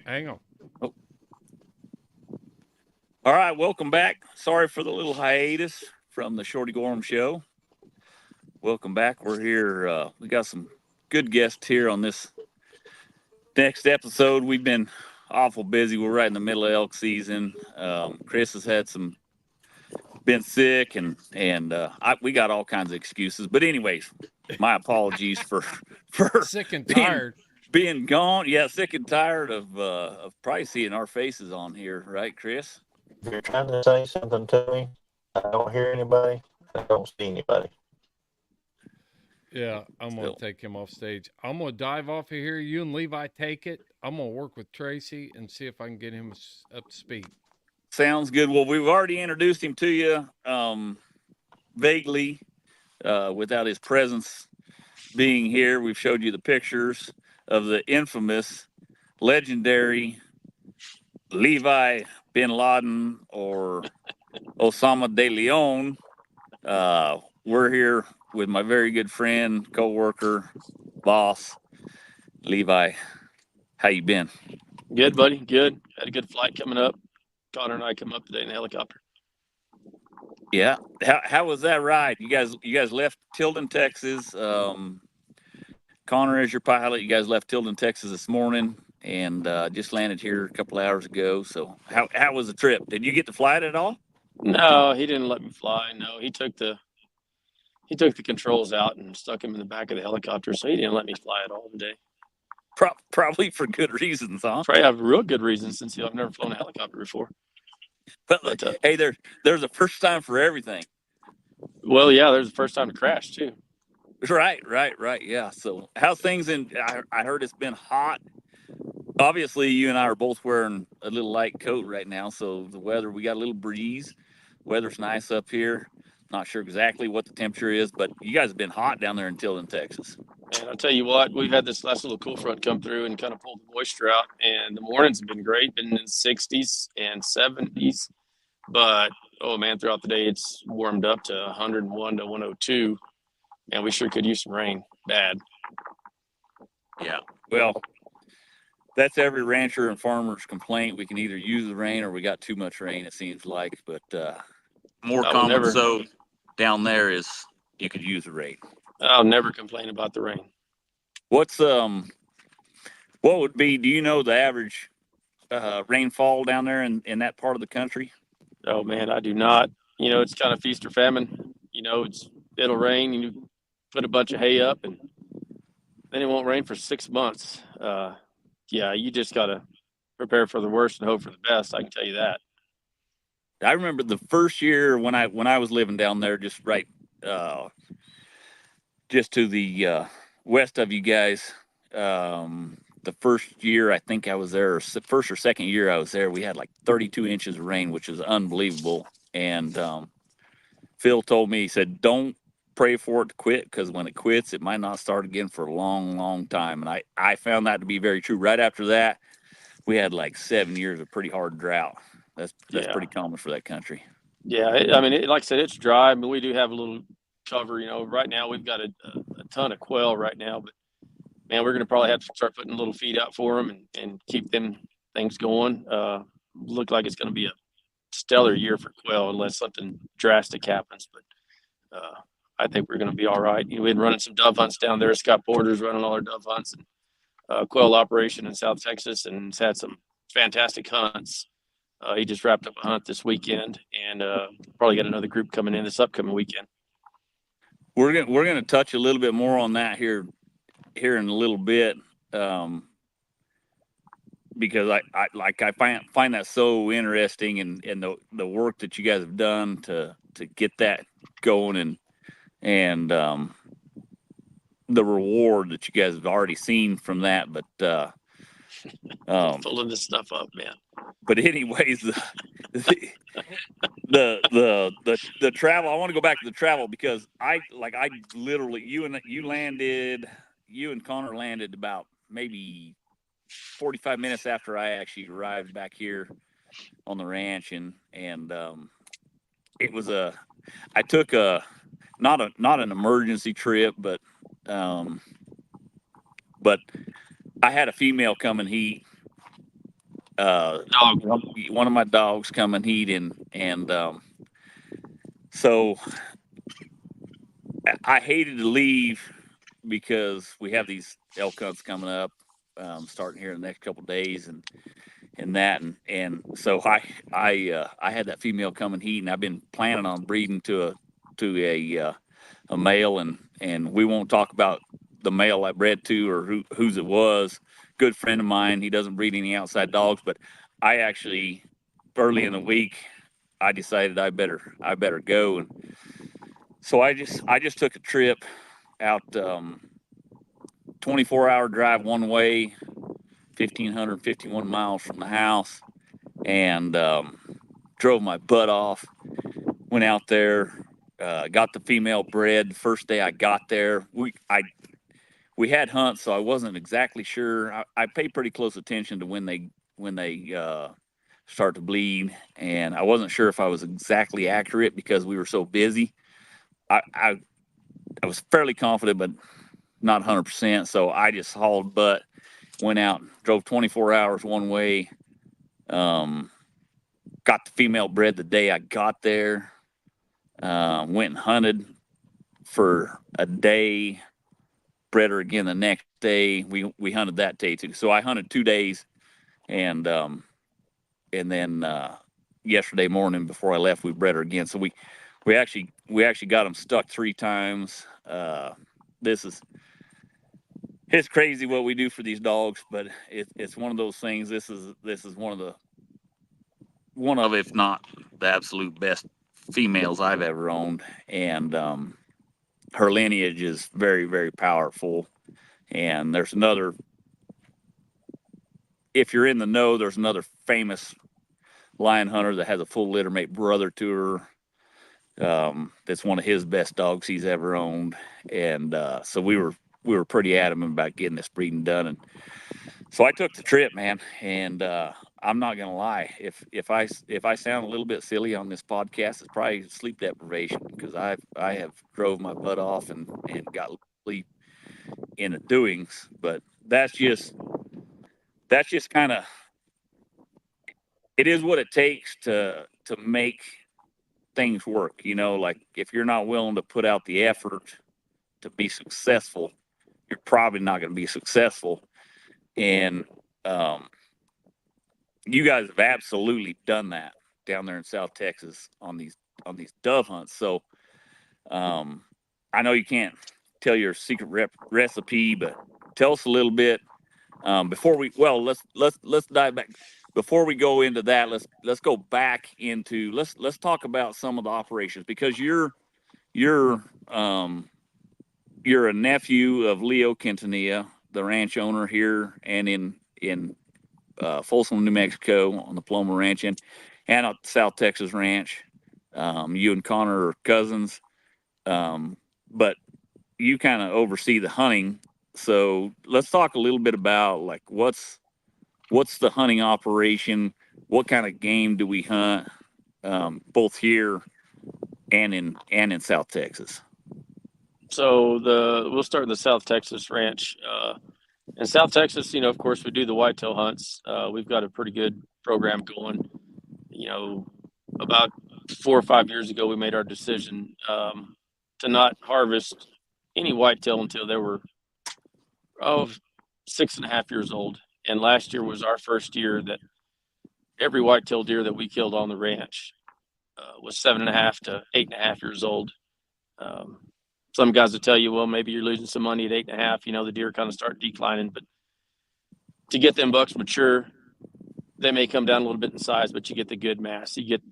Hang on. Oh. All right, welcome back. Sorry for the little hiatus from the Shorty Gorham Show. Welcome back. We're here. We got some good guests here on this next episode. We've been awful busy. We're right in the middle of elk season. Chris has had been sick, and we got all kinds of excuses. But anyways, my apologies for Sick and being tired. being gone. Yeah, sick and tired of probably seeing our faces on here, right, Chris? If you're trying to say something to me, I don't hear anybody. I don't see anybody. Yeah, I'm going So to take him off stage. I'm going to dive off of here. You and Levi take it. I'm going to work with Tracy and see if I can get him up to speed. sounds good. Well, we've already introduced him to you vaguely without his presence being here. We've showed you the pictures of the infamous, legendary Levi bin Laden or Osama DeLeon. We're here with my very good friend, co-worker, boss, Levi. How you been? Good, buddy. Good. Had a good flight coming up. Connor and I come up today in a helicopter. Yeah. How was that ride? You guys left Tilden, Texas. Connor is your pilot. You guys left Tilden, Texas this morning and just landed here a couple hours ago. So how was the trip? Did you get to fly it at all? No, he didn't let me fly. No, he took the controls out and stuck him in the back of the helicopter, so he didn't let me fly at all today. Probably for good reasons, huh? Probably have real good reasons since I've never flown a helicopter before. But hey, there's a first time for everything. Well, yeah, there's the first time to crash too. Right. Yeah. So how's things in? I heard it's been hot. Obviously, you and I are both wearing a little light coat right now, so the weather, we got a little breeze. Weather's nice up here. Not sure exactly what the temperature is, but you guys have been hot down there in Tilden, Texas. And I'll tell you what, we've had this last little cool front come through and kind of pulled the moisture out, and the mornings have been great, been in the 60s and 70s. But oh man, throughout the day it's warmed up to 101 to 102, and we sure could use some rain bad. Yeah. Well, that's every rancher and farmer's complaint. We can either use the rain or we got too much rain, it seems like. But more I will common never, so down there is you could use the rain. I'll never complain about the rain. What's what would be? Do you know the average rainfall down there in that part of the country? Oh man, I do not. You know, it's kind of feast or famine. You know, it'll rain, you put a bunch of hay up, and then it won't rain for 6 months. Yeah, you just gotta prepare for the worst and hope for the best. I can tell you that. I remember the first year when I was living down there, just right, just to the west of you guys. The first year I think I was there, or first or second year I was there, we had like 32 inches of rain, which is unbelievable. And Phil told me, he said, don't pray for it to quit, because when it quits, it might not start again for a long, long time. And I found that to be very true. Right after that, we had like 7 years of pretty hard drought. That's Yeah, pretty common for that country. yeah. I mean, like I said, it's dry. I mean, we do have a little cover. You know, right now we've got a ton of quail right now, but man, we're gonna probably have to start putting a little feed out for them and keep them things going. Look like it's gonna be a stellar year for quail unless something drastic happens. But I think we're gonna be all right. You know, we've been running some dove hunts down there. Scott Porter's running all our dove hunts and quail operation in South Texas, and has had some fantastic hunts. He just wrapped up a hunt this weekend, and probably got another group coming in this upcoming weekend. We're gonna touch a little bit more on that here in a little bit, because I find that so interesting, and the work that you guys have done to get that going, and the reward that you guys have already seen from that. But Pulling this stuff up, man. but anyways, the travel. I want to go back to the travel, because I literally, you and Connor landed about maybe 45 minutes after I actually arrived back here on the ranch, and it was I took not an emergency trip, but I had a female come and heat, Dog. one of my dogs come and eat, and so I hated to leave because we have these elk hunts coming up, starting here in the next couple of days, and so I had that female come and eat, and I've been planning on breeding to a male, and we won't talk about the male I bred to or whose it was. Good friend of mine. He doesn't breed any outside dogs, but I actually early in the week I decided I better go, and so I just took a trip out, 24-hour drive one way, 1,551 miles from the house, and drove my butt off. Went out there, got the female bred. The first day I got there, we had hunts, so I wasn't exactly sure. I pay pretty close attention to when they start to bleed, and I wasn't sure if I was exactly accurate because we were so busy. I was fairly confident, but not 100%. So I just hauled butt, went out, drove 24 hours one way. Got the female bred the day I got there. Went and hunted for a day. Bred her again the next day. We hunted that day too. So I hunted 2 days, and then yesterday morning before I left, we bred her again. So we actually got them stuck 3 times. It's crazy what we do for these dogs, but it's one of those things. This is one of, if not the absolute best females I've ever owned, and her lineage is very, very powerful. And there's another, if you're in the know, there's another famous lion hunter that has a full littermate brother to her. That's one of his best dogs he's ever owned, and so we were pretty adamant about getting this breeding done, and so I took the trip, man. And I'm not gonna lie, if I sound a little bit silly on this podcast, it's probably sleep deprivation, because I have drove my butt off and got sleep in the doings. But that's just kind of, it is what it takes to make things work. Like if you're not willing to put out the effort to be successful, you're probably not going to be successful. And you guys have absolutely done that down there in South Texas on these dove hunts. So I know you can't tell your secret recipe, but tell us a little bit before let's dive back. Before we go into that, let's go back into let's talk about some of the operations, because you're a nephew of Leo Quintanilla, the ranch owner here and in Folsom, New Mexico, on the Paloma Ranch, and at South Texas Ranch. You and Connor are cousins, but you kind of oversee the hunting. So let's talk a little bit about, like, what's the hunting operation? What kind of game do we hunt, both here and in South Texas? So we'll start in the South Texas Ranch. In South Texas, of course, we do the whitetail hunts. We've got a pretty good program going. About 4 or 5 years ago, we made our decision to not harvest any whitetail until they were 6.5 years old. And last year was our first year that every whitetail deer that we killed on the ranch was 7.5 to 8.5 years old. Some guys will tell you, well, maybe you're losing some money at 8.5. The deer kind of start declining, but to get them bucks mature, they may come down a little bit in size, but you get the good mass. You get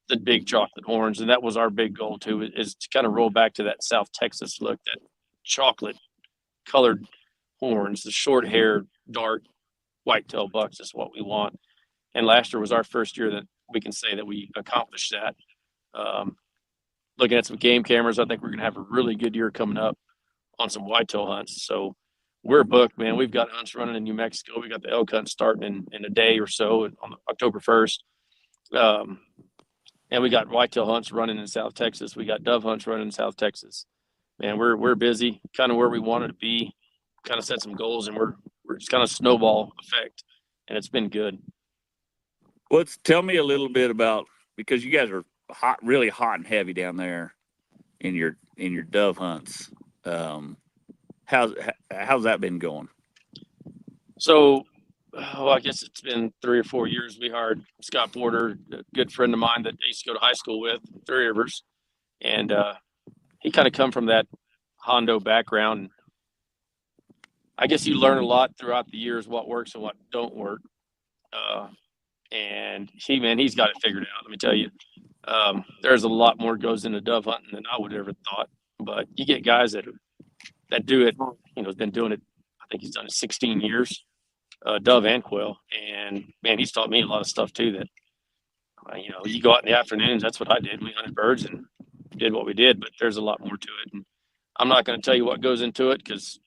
the big chocolate horns, and that was our big goal too, is to kind of roll back to that South Texas look, that chocolate colored horns, the short hair, dark whitetail bucks is what we want. And last year was our first year that we can say that we accomplished that. Looking at some game cameras, I think we're going to have a really good year coming up on some whitetail hunts. So we're booked, man. We've got hunts running in New Mexico. We got the elk hunt starting in a day or so on October 1st. And we got whitetail hunts running in South Texas. We got dove hunts running in South Texas. Man, we're busy, kind of where we wanted to be, kind of set some goals, and we're just kind of snowball effect, and it's been good. Tell me a little bit about, because you guys are hot, really hot and heavy down there in your dove hunts. How's that been going? So, I guess it's been 3 or 4 years. We hired Scott Porter, a good friend of mine that I used to go to high school with, Three Rivers, and he kind of come from that Hondo background. I guess you learn a lot throughout the years what works and what don't work. And he's got it figured out. Let me tell you, there's a lot more goes into dove hunting than I would ever thought. But you get guys that do it. Has been doing it. I think he's done it 16 years, dove and quail. And man, he's taught me a lot of stuff too. That you go out in the afternoons. That's what I did. We hunted birds and did what we did. But there's a lot more to it. And I'm not going to tell you what goes into it because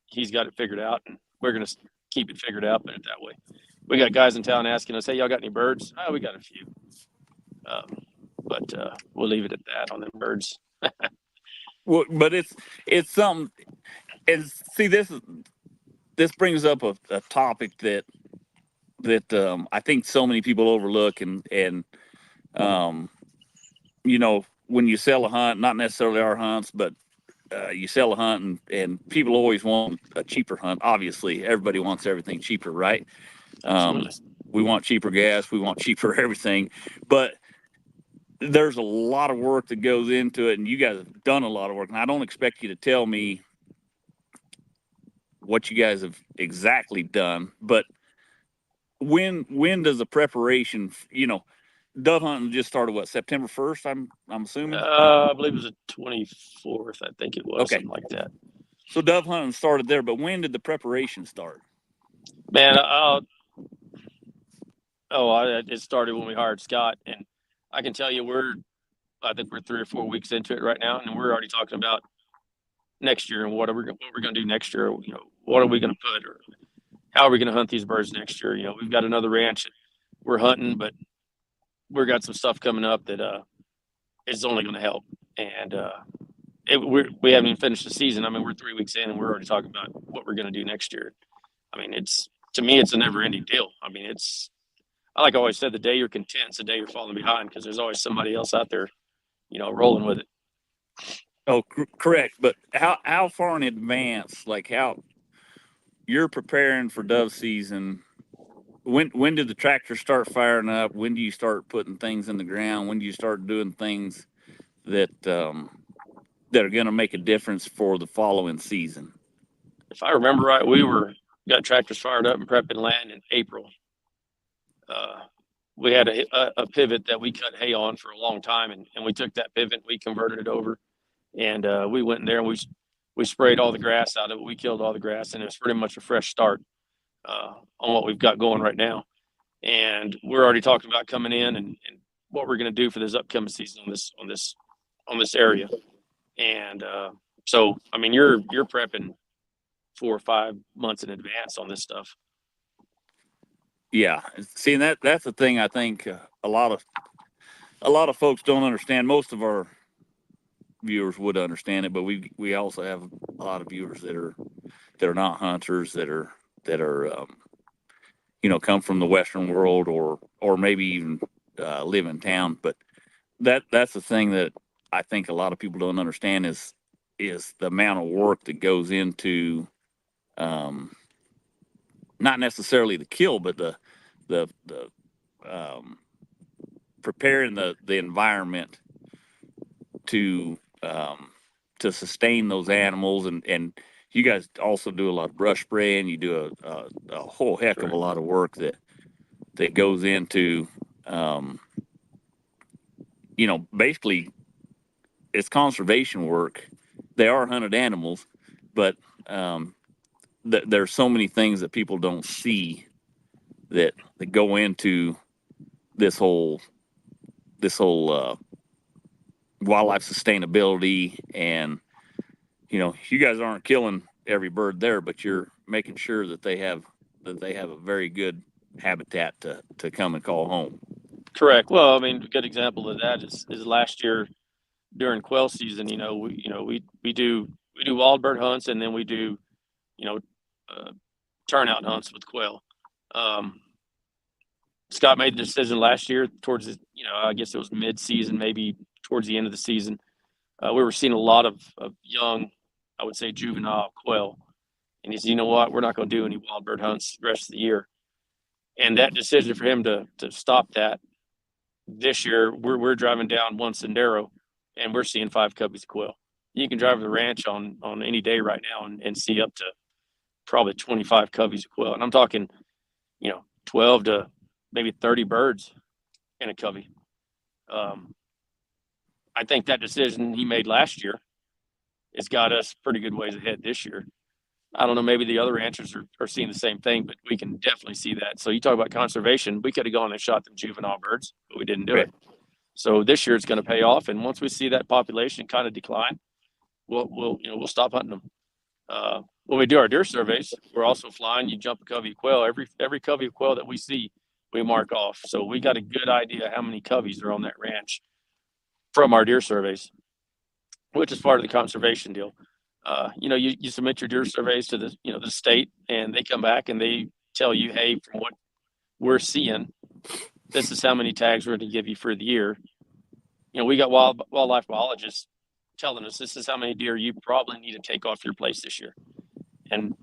he's got it figured out, and we're going to keep it figured out. Put it that way. We got guys in town asking us, "Hey, y'all got any birds?" Oh, we got a few, but we'll leave it at that on them birds. Well, but it's something. And see, this brings up a topic that I think so many people overlook, and when you sell a hunt, not necessarily our hunts, but you sell a hunt, and people always want a cheaper hunt. Obviously, everybody wants everything cheaper, right? We want cheaper gas, we want cheaper everything, but there's a lot of work that goes into it, and you guys have done a lot of work. And I don't expect you to tell me what you guys have exactly done, but when does the preparation, dove hunting just started, what, September 1st, I'm assuming? I believe it was the 24th. I think it was, okay, something like that. So dove hunting started there, but when did the preparation start? Man, it started when we hired Scott, and I can tell you I think we're 3 or 4 weeks into it right now, and we're already talking about next year and what we're going to do next year. What are we going to put, or how are we going to hunt these birds next year? We've got another ranch that we're hunting, but we've got some stuff coming up that is only going to help. And we haven't even finished the season. I mean, we're 3 weeks in, and we're already talking about what we're going to do next year. I mean, to me, it's a never-ending deal. I mean, like I always said, the day you're content is the day you're falling behind, because there's always somebody else out there, rolling with it. Oh, correct. But how far in advance, like how you're preparing for dove season? When did the tractor start firing up? When do you start putting things in the ground? When do you start doing things that are going to make a difference for the following season? If I remember right, we got tractors fired up and prepping land in April. We had a pivot that we cut hay on for a long time, and we took that pivot, we converted it over, and we went in there and we sprayed all the grass out of it. We killed all the grass, and it was pretty much a fresh start on what we've got going right now. And we're already talking about coming in and what we're going to do for this upcoming season on this area. And so, I mean, you're prepping 4 or 5 months in advance on this stuff. Yeah, see, that's the thing. I think a lot of folks don't understand. Most of our viewers would understand it, but we also have a lot of viewers that are not hunters, that are come from the Western world, or maybe even live in town. But that's the thing that I think a lot of people don't understand is the amount of work that goes into not necessarily the kill, but the preparing the environment to sustain those animals, and you guys also do a lot of brush spraying. You do a whole heck of a lot of work that goes into basically it's conservation work. They are hunted animals, but there's so many things that people don't see that go into this whole wildlife sustainability. And you guys aren't killing every bird there, but you're making sure that they have a very good habitat to come and call home. Correct. Well, I mean, a good example of that is last year during quail season. We do wild bird hunts, and then we do turnout hunts with quail. Scott Scott made the decision last year towards the, I guess it was mid-season, maybe towards the end of the season. We were seeing a lot of young, I would say juvenile quail. And he said, you know what, we're not going to do any wild bird hunts the rest of the year. And that decision for him to stop that this year, we're driving down one Sendero and we're seeing 5 coveys of quail. You can drive the ranch on any day right now and see up to probably 25 coveys of quail. And I'm talking, 12 to maybe 30 birds in a covey. I think that decision he made last year has got us pretty good ways ahead this year. I don't know, maybe the other ranchers are seeing the same thing, but we can definitely see that. So you talk about conservation, we could have gone and shot them juvenile birds, but we didn't do it. So this year it's going to pay off. And once we see that population kind of decline, we'll stop hunting them. When we do our deer surveys, we're also flying. You jump a covey of quail. Every covey of quail that we see, we mark off. So we got a good idea how many coveys are on that ranch from our deer surveys, which is part of the conservation deal. You submit your deer surveys to the state, and they come back and they tell you, hey, from what we're seeing, this is how many tags we're going to give you for the year. We got wildlife biologists telling us this is how many deer you probably need to take off your place this year. And,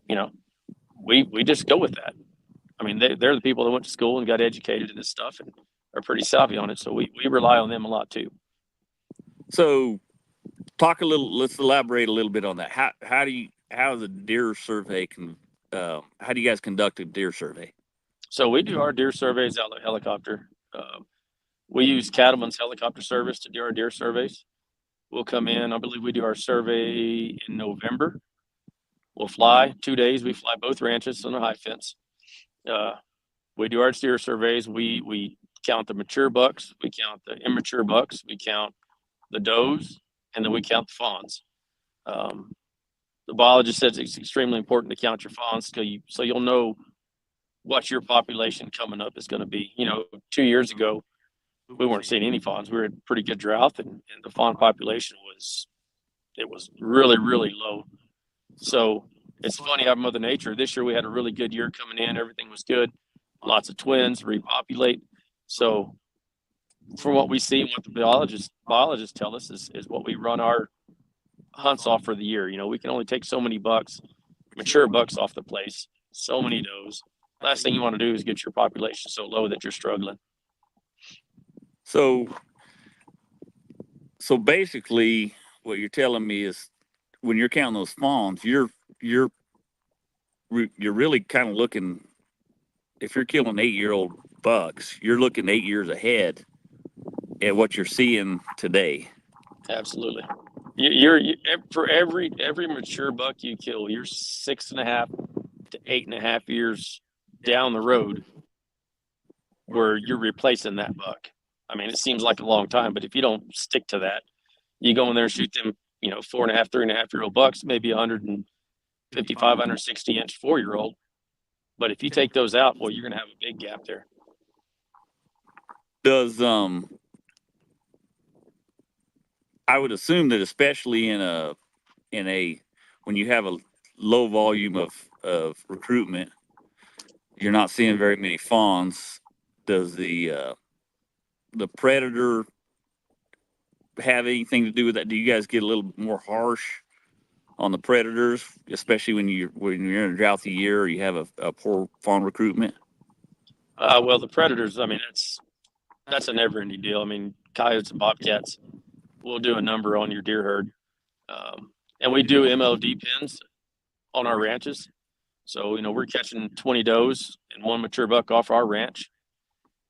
we just go with that. I mean, they're the people that went to school and got educated in this stuff and are pretty savvy on it. So we rely on them a lot too. So let's elaborate a little bit on that. How the deer survey how do you guys conduct a deer survey? So we do our deer surveys out of helicopter. We use Cattleman's helicopter service to do our deer surveys. We'll come in, I believe we do our survey in November. We'll fly 2 days. We fly both ranches on a high fence. We do our deer surveys. We count the mature bucks. We count the immature bucks. We count the does, and then we count the fawns. The biologist says it's extremely important to count your fawns so you'll know what your population coming up is going to be. 2 years ago, we weren't seeing any fawns. We were in pretty good drought, and the fawn population was really, really low. So it's funny how Mother Nature, this year we had a really good year coming in. Everything was good. Lots of twins, repopulate. So from what we see, what the biologists tell us is what we run our hunts off for the year. We can only take so many mature bucks off the place, so many does. Last thing you want to do is get your population so low that you're struggling. So basically what you're telling me is when you're counting those fawns, you're really kind of looking, if you're killing 8-year-old bucks, you're looking 8 years ahead at what you're seeing today. Absolutely. You're for every mature buck you kill, you're 6.5 to 8.5 years down the road where you're replacing that buck. I mean, it seems like a long time, but if you don't stick to that, you go in there and shoot them, 4.5, 3.5-year-old bucks, maybe 155, 160 inch 4-year-old. But if you take those out, well, you're going to have a big gap there. Does I would assume that especially in a when you have a low volume of recruitment, you're not seeing very many fawns. Does the predator have anything to do with that? Do you guys get a little more harsh on the predators, especially when you're in a drouthy year or you have a poor fawn recruitment? Well, the predators, I mean, that's a never-ending deal. I mean, coyotes and bobcats will do a number on your deer herd. And we do MLD pins on our ranches. So, we're catching 20 does and 1 mature buck off our ranch.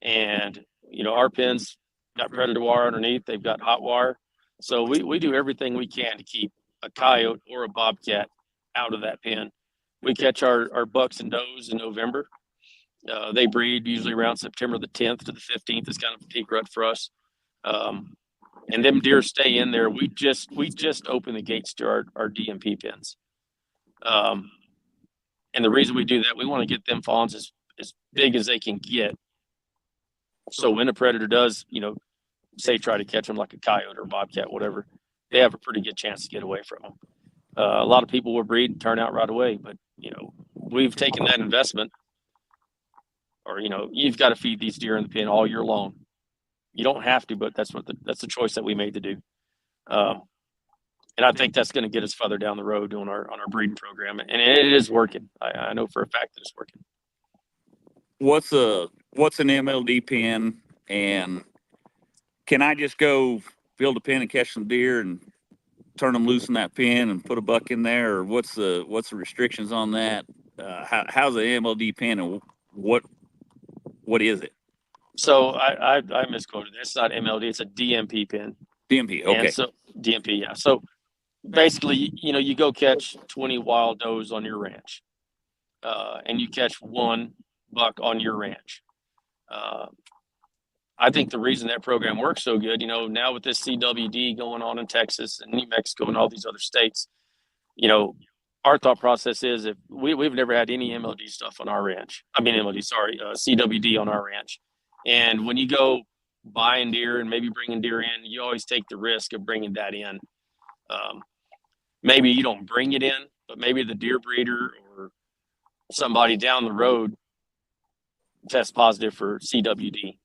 And, our pins got predator wire underneath. They've got hot wire. So we do everything we can to keep a coyote or a bobcat out of that pen. We catch our bucks and does in November. They breed usually around September the 10th to the 15th. It's kind of a peak rut for us. And them deer stay in there. We just open the gates to our DMP pens. And the reason we do that, we want to get them fawns as big as they can get. So when a predator does, say try to catch them like a coyote or a bobcat, whatever, they have a pretty good chance to get away from them. A lot of people will breed and turn out right away, but we've taken that investment or you've got to feed these deer in the pen all year long. You don't have to, but that's the choice that we made to do. And I think that's going to get us further down the road on our breeding program, and it is working. I know for a fact that it's working. What's an MLD pen, and can I just go build a pen and catch some deer and turn them loose in that pen and put a buck in there, or what's the restrictions on that? How's an MLD pen, and what is it? So I misquoted. It's not MLD. It's a DMP pen. DMP. Okay. And so DMP, yeah. So basically, you go catch 20 wild does on your ranch, and you catch one buck on your ranch. I think the reason that program works so good, now with this CWD going on in Texas and New Mexico and all these other states, our thought process is if we've never had any MLD stuff on our ranch. I mean, CWD on our ranch. And when you go buying deer and maybe bringing deer in, you always take the risk of bringing that in. Maybe you don't bring it in, but maybe the deer breeder or somebody down the road tests positive for CWD.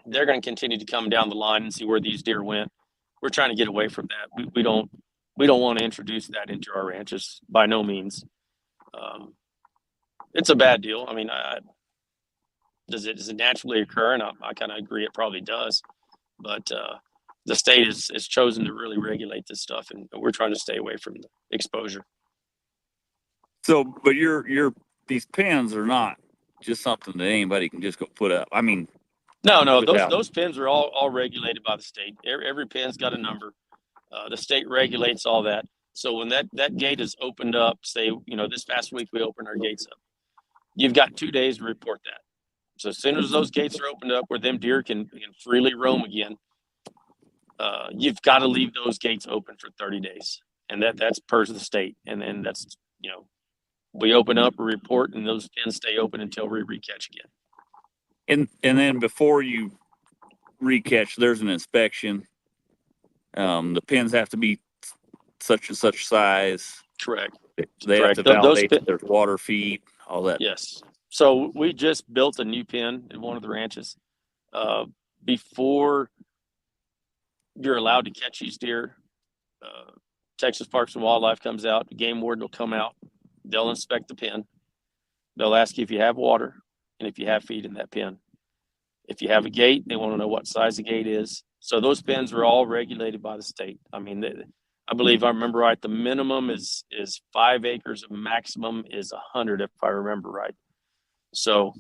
They're going to continue to come down the line and see where these deer went. We're trying to get away from that. We don't want to introduce that into our ranches by no means. It's a bad deal. I mean, does it naturally occur? And I kind of agree it probably does. But the state has chosen to really regulate this stuff, and we're trying to stay away from the exposure. So, but these pens are not just something that anybody can just go put up. I mean, no, those pens are all regulated by the state. Every pen's got a number. The state regulates all that. So when that gate is opened up, say, this past week we opened our gates up. You've got 2 days to report that. So as soon as those gates are opened up where them deer can freely roam again, you've got to leave those gates open for 30 days. And that's per the state. And then that's, we open up a report and those pens stay open until we recatch again. And then before you recatch, there's an inspection. The pens have to be such and such size. Correct. They have to validate that there's water feed, all that. Yes. So we just built a new pen in one of the ranches. Before you're allowed to catch these deer, Texas Parks and Wildlife comes out. The game warden will come out. They'll inspect the pen. They'll ask you if you have water and if you have feed in that pen. If you have a gate, they want to know what size the gate is. So those pens are all regulated by the state. I mean, I believe I remember right. The minimum is 5 acres. The maximum is 100, if I remember right. So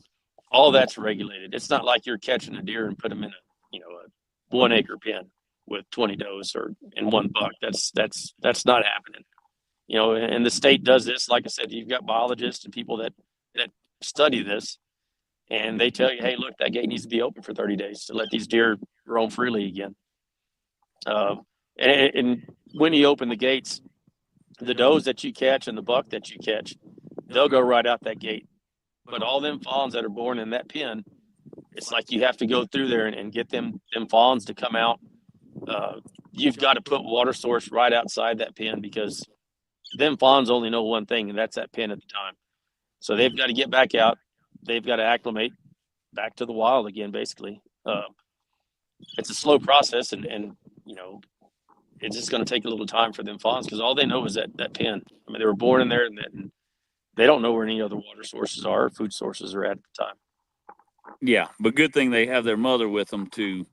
all that's regulated. It's not like you're catching a deer and put them in a 1 acre pen with 20 does or in one buck. That's not happening. And the state does this. Like I said, you've got biologists and people that study this, and they tell you, hey, look, that gate needs to be open for 30 days to let these deer roam freely again. And when you open the gates, the does that you catch and the buck that you catch, they'll go right out that gate. But all them fawns that are born in that pen, it's like you have to go through there and get them fawns to come out. You've got to put water source right outside that pen because them fawns only know one thing, and that's that pen at the time. So they've got to get back out. They've got to acclimate back to the wild again, basically. It's a slow process, and it's just going to take a little time for them fawns because all they know is that pen. I mean, they were born in there, and they don't know where any other water sources are or food sources are at the time. Yeah, but good thing they have their mother with them to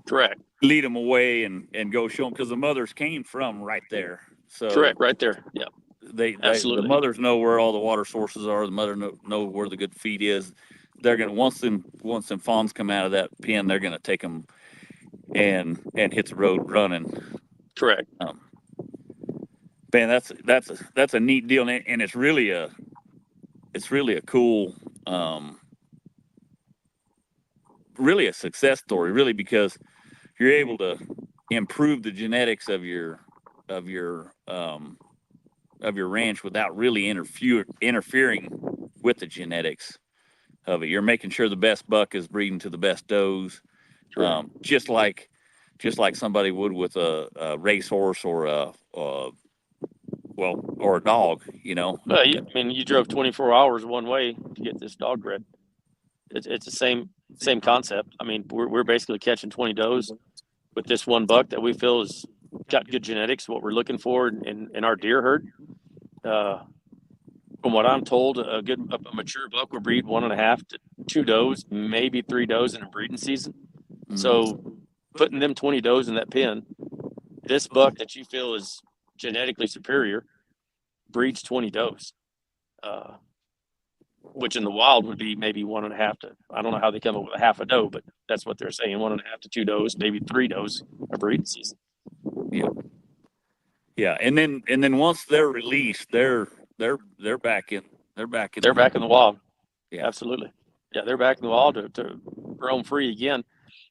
correct lead them away and go show them because the mothers came from right there. So correct, right there. Yeah, absolutely. The mothers know where all the water sources are. The mother know where the good feed is. They're gonna once them fawns come out of that pen, they're gonna take them and hit the road running. Correct. Man, that's a neat deal, and it's really a cool, really a success story, really, because you're able to improve the genetics of your ranch without really interfering with the genetics of it. You're making sure the best buck is breeding to the best does, just like somebody would with a racehorse or a dog. Well, I mean, you drove 24 hours one way to get this dog bred. It's the same concept. I mean, we're basically catching 20 does with this one buck that we feel has got good genetics, what we're looking for in our deer herd. From what I'm told, a mature buck will breed 1.5 to 2 does, maybe 3 does in a breeding season. So putting them 20 does in that pen, this buck that you feel is genetically superior breeds 20 does, which in the wild would be maybe 1.5 to, I don't know how they come up with a half a doe, but that's what they're saying, 1.5 to 2 does, maybe 3 does a breeding season. Yeah, and then once they're released, they're back in the wild. Yeah, absolutely. Yeah, they're back in the wild to roam free again.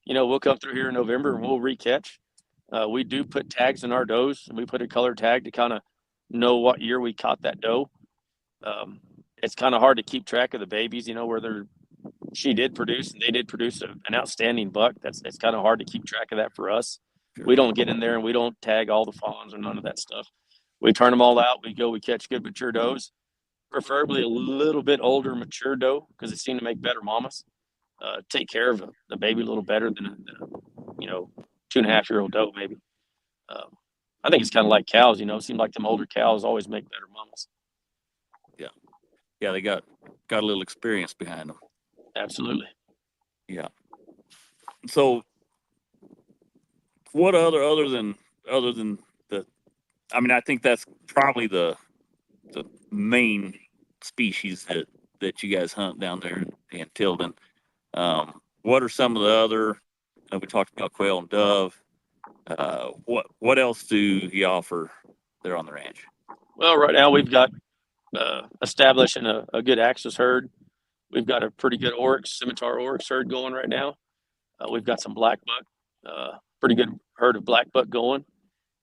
We'll come through here in November and we'll recatch. We do put tags in our does, and we put a color tag to kind of know what year we caught that doe. It's kind of hard to keep track of the babies, where she did produce and they did produce an outstanding buck. It's kind of hard to keep track of that for us. Sure. We don't get in there and we don't tag all the fawns or none of that stuff. We turn them all out. We catch good mature does, preferably a little bit older mature doe, because they seem to make better mamas. Take care of the baby a little better than a 2.5-year-old doe maybe. I think it's kind of like cows. It seems like them older cows always make better mamas. Yeah, they got a little experience behind them. Absolutely. Yeah. So, what other than the, I mean, I think that's probably the main species that you guys hunt down there in Tilden. What are some of the other? We talked about quail and dove. What else do you offer there on the ranch? Well, right now we've got establishing a good axis herd. We've got a pretty good scimitar oryx herd going right now. We've got some black buck, pretty good herd of black buck going.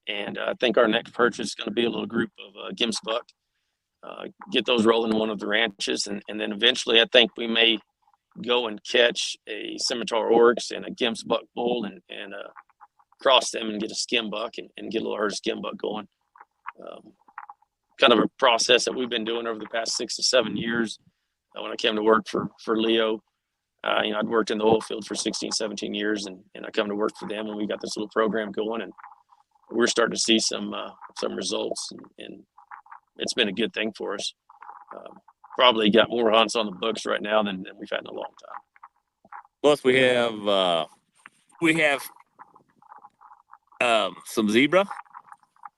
And I think our next purchase is going to be a little group of Gims buck. Get those rolling in one of the ranches. And then eventually I think we may go and catch a scimitar oryx and a Gims buck bull and cross them and get a skim buck and get a little herd of skim buck going. Kind of a process that we've been doing over the past 6 to 7 years. When I came to work for Leo, I'd worked in the oil field for 16, 17 years, and I come to work for them, and we got this little program going, and we're starting to see some results, and it's been a good thing for us. Probably got more hunts on the books right now than we've had in a long time. Plus, we have some zebra.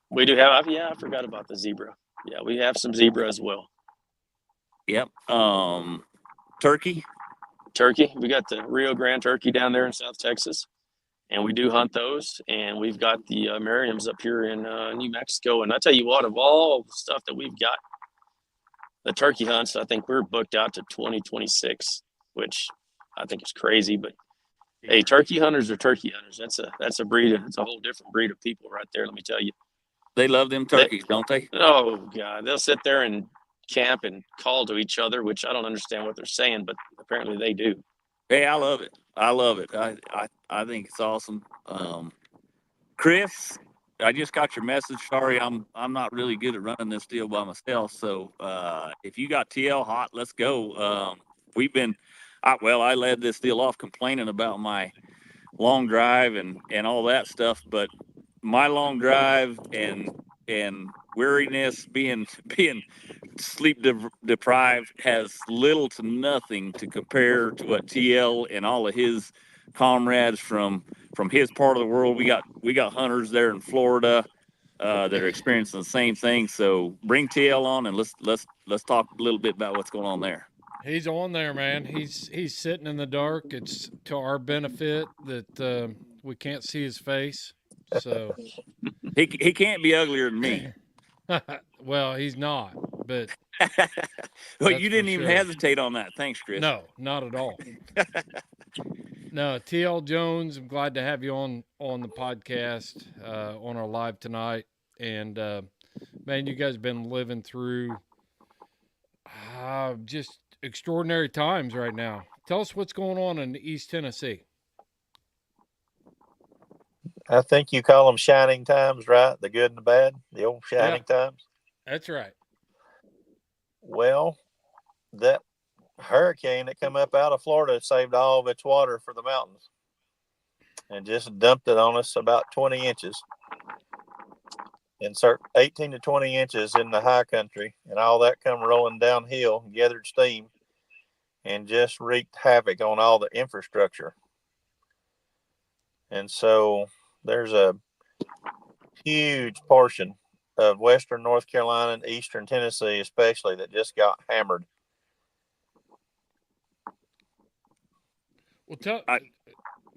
We do have, I forgot about the zebra. Yeah, we have some zebra as well. Yep. Turkey. We got the Rio Grande turkey down there in South Texas, and we do hunt those. And we've got the Merriams up here in New Mexico. And I tell you what, of all the stuff that we've got, the turkey hunts, I think we're booked out to 2026, which I think is crazy. But hey, turkey hunters are turkey hunters. That's a breed. It's a whole different breed of people right there. Let me tell you. They love them turkeys, don't they? Oh God, they'll sit there and camp and call to each other, which I don't understand what they're saying, but apparently they do. Hey, I love it. I think it's awesome. Chris, I just got your message. Sorry, I'm not really good at running this deal by myself. So if you got TL hot, let's go. I led this deal off complaining about my long drive and all that stuff, but my long drive and weariness, being sleep deprived, has little to nothing to compare to what TL and all of his comrades from his part of the world. We got hunters there in Florida that are experiencing the same thing. So bring TL on and let's talk a little bit about what's going on there. He's on there, man. He's sitting in the dark. It's to our benefit that we can't see his face. So he can't be uglier than me. Well, he's not, but well, you didn't even hesitate on that. Thanks, Chris. No, not at all. No, TL Jones, I'm glad to have you on the podcast, on our live tonight. And man, you guys have been living through just extraordinary times right now. Tell us what's going on in East Tennessee. I think you call them shining times, right? The good and the bad, the old shining times. That's right. Well, that hurricane that come up out of Florida saved all of its water for the mountains and just dumped it on us about 20 inches. Insert 18 to 20 inches in the high country, and all that come rolling downhill, gathered steam, and just wreaked havoc on all the infrastructure. And so there's a huge portion of western North Carolina and eastern Tennessee especially that just got hammered. Well,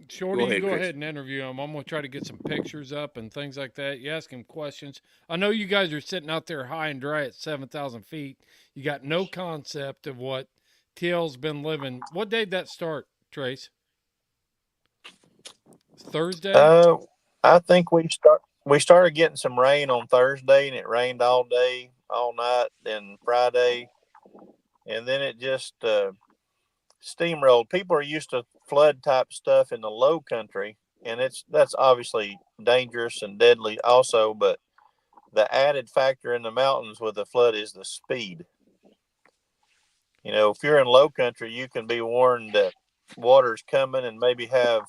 Shorty, Go you go Chris. ahead and interview him. I'm going to try to get some pictures up and things like that. You ask him questions. I know you guys are sitting out there high and dry at 7,000 feet. You got no concept of what TL's been living. What day did that start, Trace? Thursday? I think we started getting some rain on Thursday, and it rained all day, all night, then Friday, and then it just steamrolled. People are used to flood type stuff in the low country, and that's obviously dangerous and deadly also, but the added factor in the mountains with the flood is the speed. You know, if you're in low country, you can be warned that water's coming and maybe have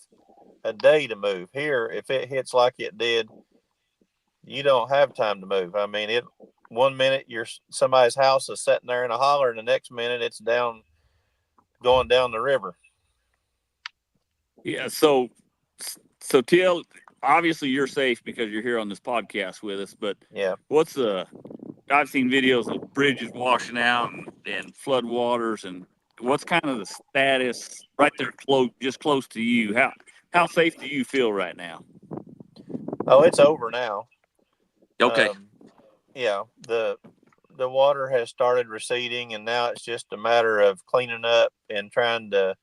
a day to move. Here, if it hits like it did, you don't have time to move. I mean, one minute somebody's house is sitting there in a holler, and the next minute it's going down the river. Yeah. So TL, obviously you're safe because you're here on this podcast with us, but Yeah. I've seen videos of bridges washing out and flood waters, and what's kind of the status right there just close to you? How safe do you feel right now? Oh, it's over now. Okay. Yeah, the water has started receding, and now it's just a matter of cleaning up and trying to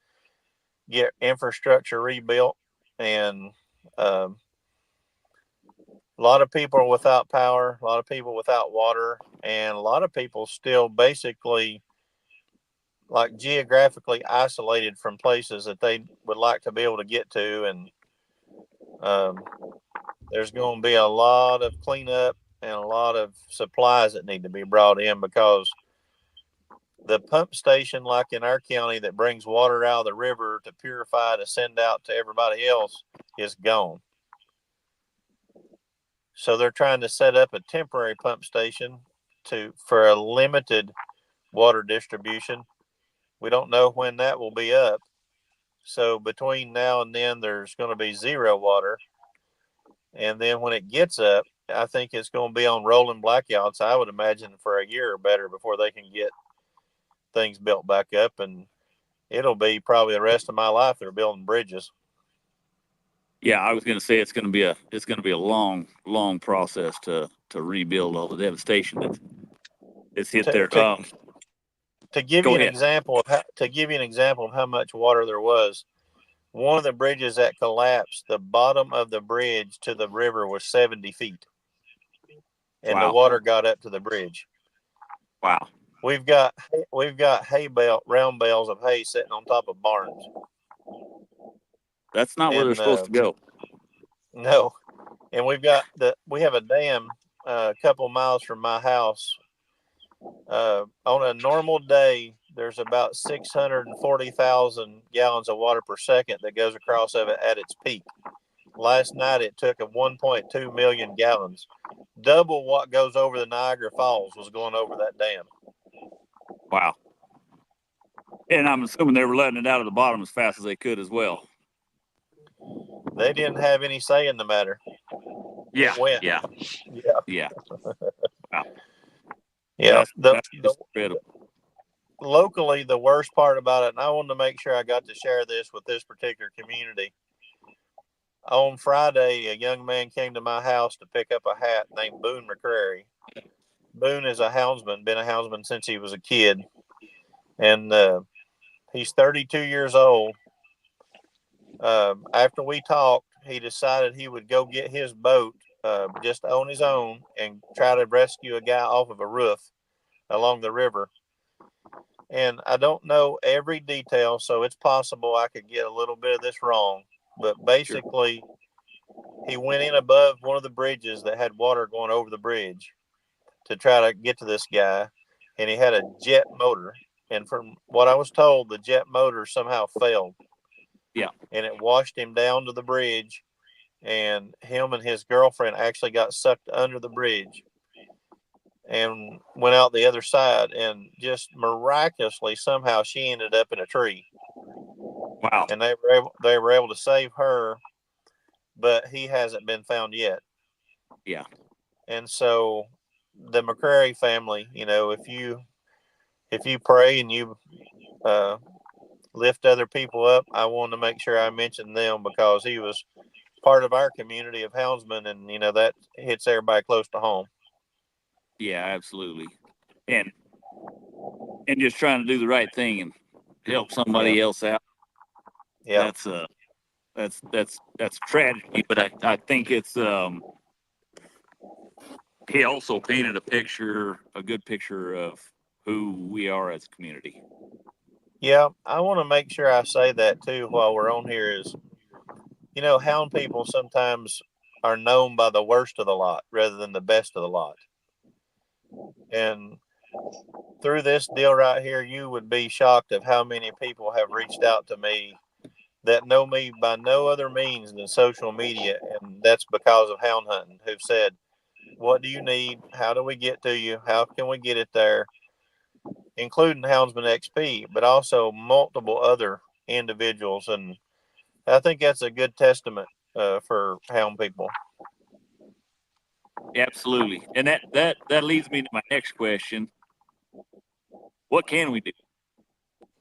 get infrastructure rebuilt. And a lot of people are without power, a lot of people without water, and a lot of people still basically like geographically isolated from places that they would like to be able to get to. And there's going to be a lot of cleanup and a lot of supplies that need to be brought in, because the pump station, like in our county, that brings water out of the river to purify to send out to everybody else, is gone. So they're trying to set up a temporary pump station for a limited water distribution. We don't know when that will be up. So between now and then, there's going to be zero water. And then when it gets up, I think it's going to be on rolling blackouts, I would imagine, for a year or better before they can get things built back up. And it'll be probably the rest of my life they're building bridges. Yeah, I was going to say it's going to be a long process to rebuild all the devastation that's hit there. To give you an example of how much water there was, one of the bridges that collapsed, the bottom of the bridge to the river was 70 feet, and the water got up to the bridge. Wow. We've got round bales of hay sitting on top of barns. That's not where they're supposed to go. No, and we have a dam a couple miles from my house. On a normal day, there's about 640,000 gallons of water per second that goes across of it at its peak. Last night, it took a 1.2 million gallons. Double what goes over the Niagara Falls was going over that dam. Wow. And I'm assuming they were letting it out of the bottom as fast as they could as well. They didn't have any say in the matter. Yeah. It went. Yeah. Wow. Yeah. That's incredible. Locally, the worst part about it, and I wanted to make sure I got to share this with this particular community. On Friday, a young man came to my house to pick up a hat named Boone McCrary. Boone is a houndsman, been a houndsman since he was a kid. And he's 32 years old. After we talked, he decided he would go get his boat just on his own and try to rescue a guy off of a roof along the river. And I don't know every detail, so it's possible I could get a little bit of this wrong. But basically, he went in above one of the bridges that had water going over the bridge to try to get to this guy. And he had a jet motor. and from what I was told, the jet motor somehow failed. Yeah. And it washed him down to the bridge, and him and his girlfriend actually got sucked under the bridge and went out the other side, and just miraculously somehow she ended up in a tree. Wow. And they were able to save her, but he hasn't been found yet. Yeah. And so the McCrary family, you know, if you pray and you lift other people up, I wanted to make sure I mentioned them, because he was part of our community of houndsmen, and you know that hits everybody close to home. Yeah, absolutely. And just trying to do the right thing and help somebody else out. Yeah. That's tragedy, but I think it's he also painted a good picture of who we are as a community. Yeah, I want to make sure I say that too while we're on here is, you know, hound people sometimes are known by the worst of the lot rather than the best of the lot. And through this deal right here, you would be shocked of how many people have reached out to me that know me by no other means than social media. And that's because of hound hunting, who've said, what do you need? How do we get to you? How can we get it there? Including Houndsman XP, but also multiple other individuals. And I think that's a good testament for hound people. Absolutely. And that leads me to my next question. What can we do?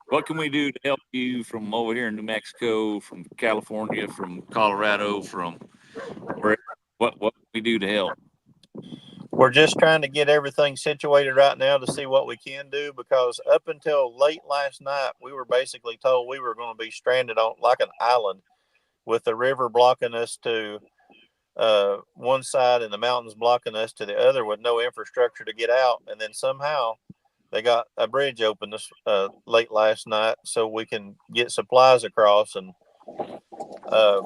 What can we do to help you from over here in New Mexico, from California, from Colorado, from where? What can we do to help? We're just trying to get everything situated right now to see what we can do, because up until late last night, we were basically told we were going to be stranded on like an island, with the river blocking us to one side and the mountains blocking us to the other, with no infrastructure to get out. And then somehow they got a bridge open this late last night so we can get supplies across. And I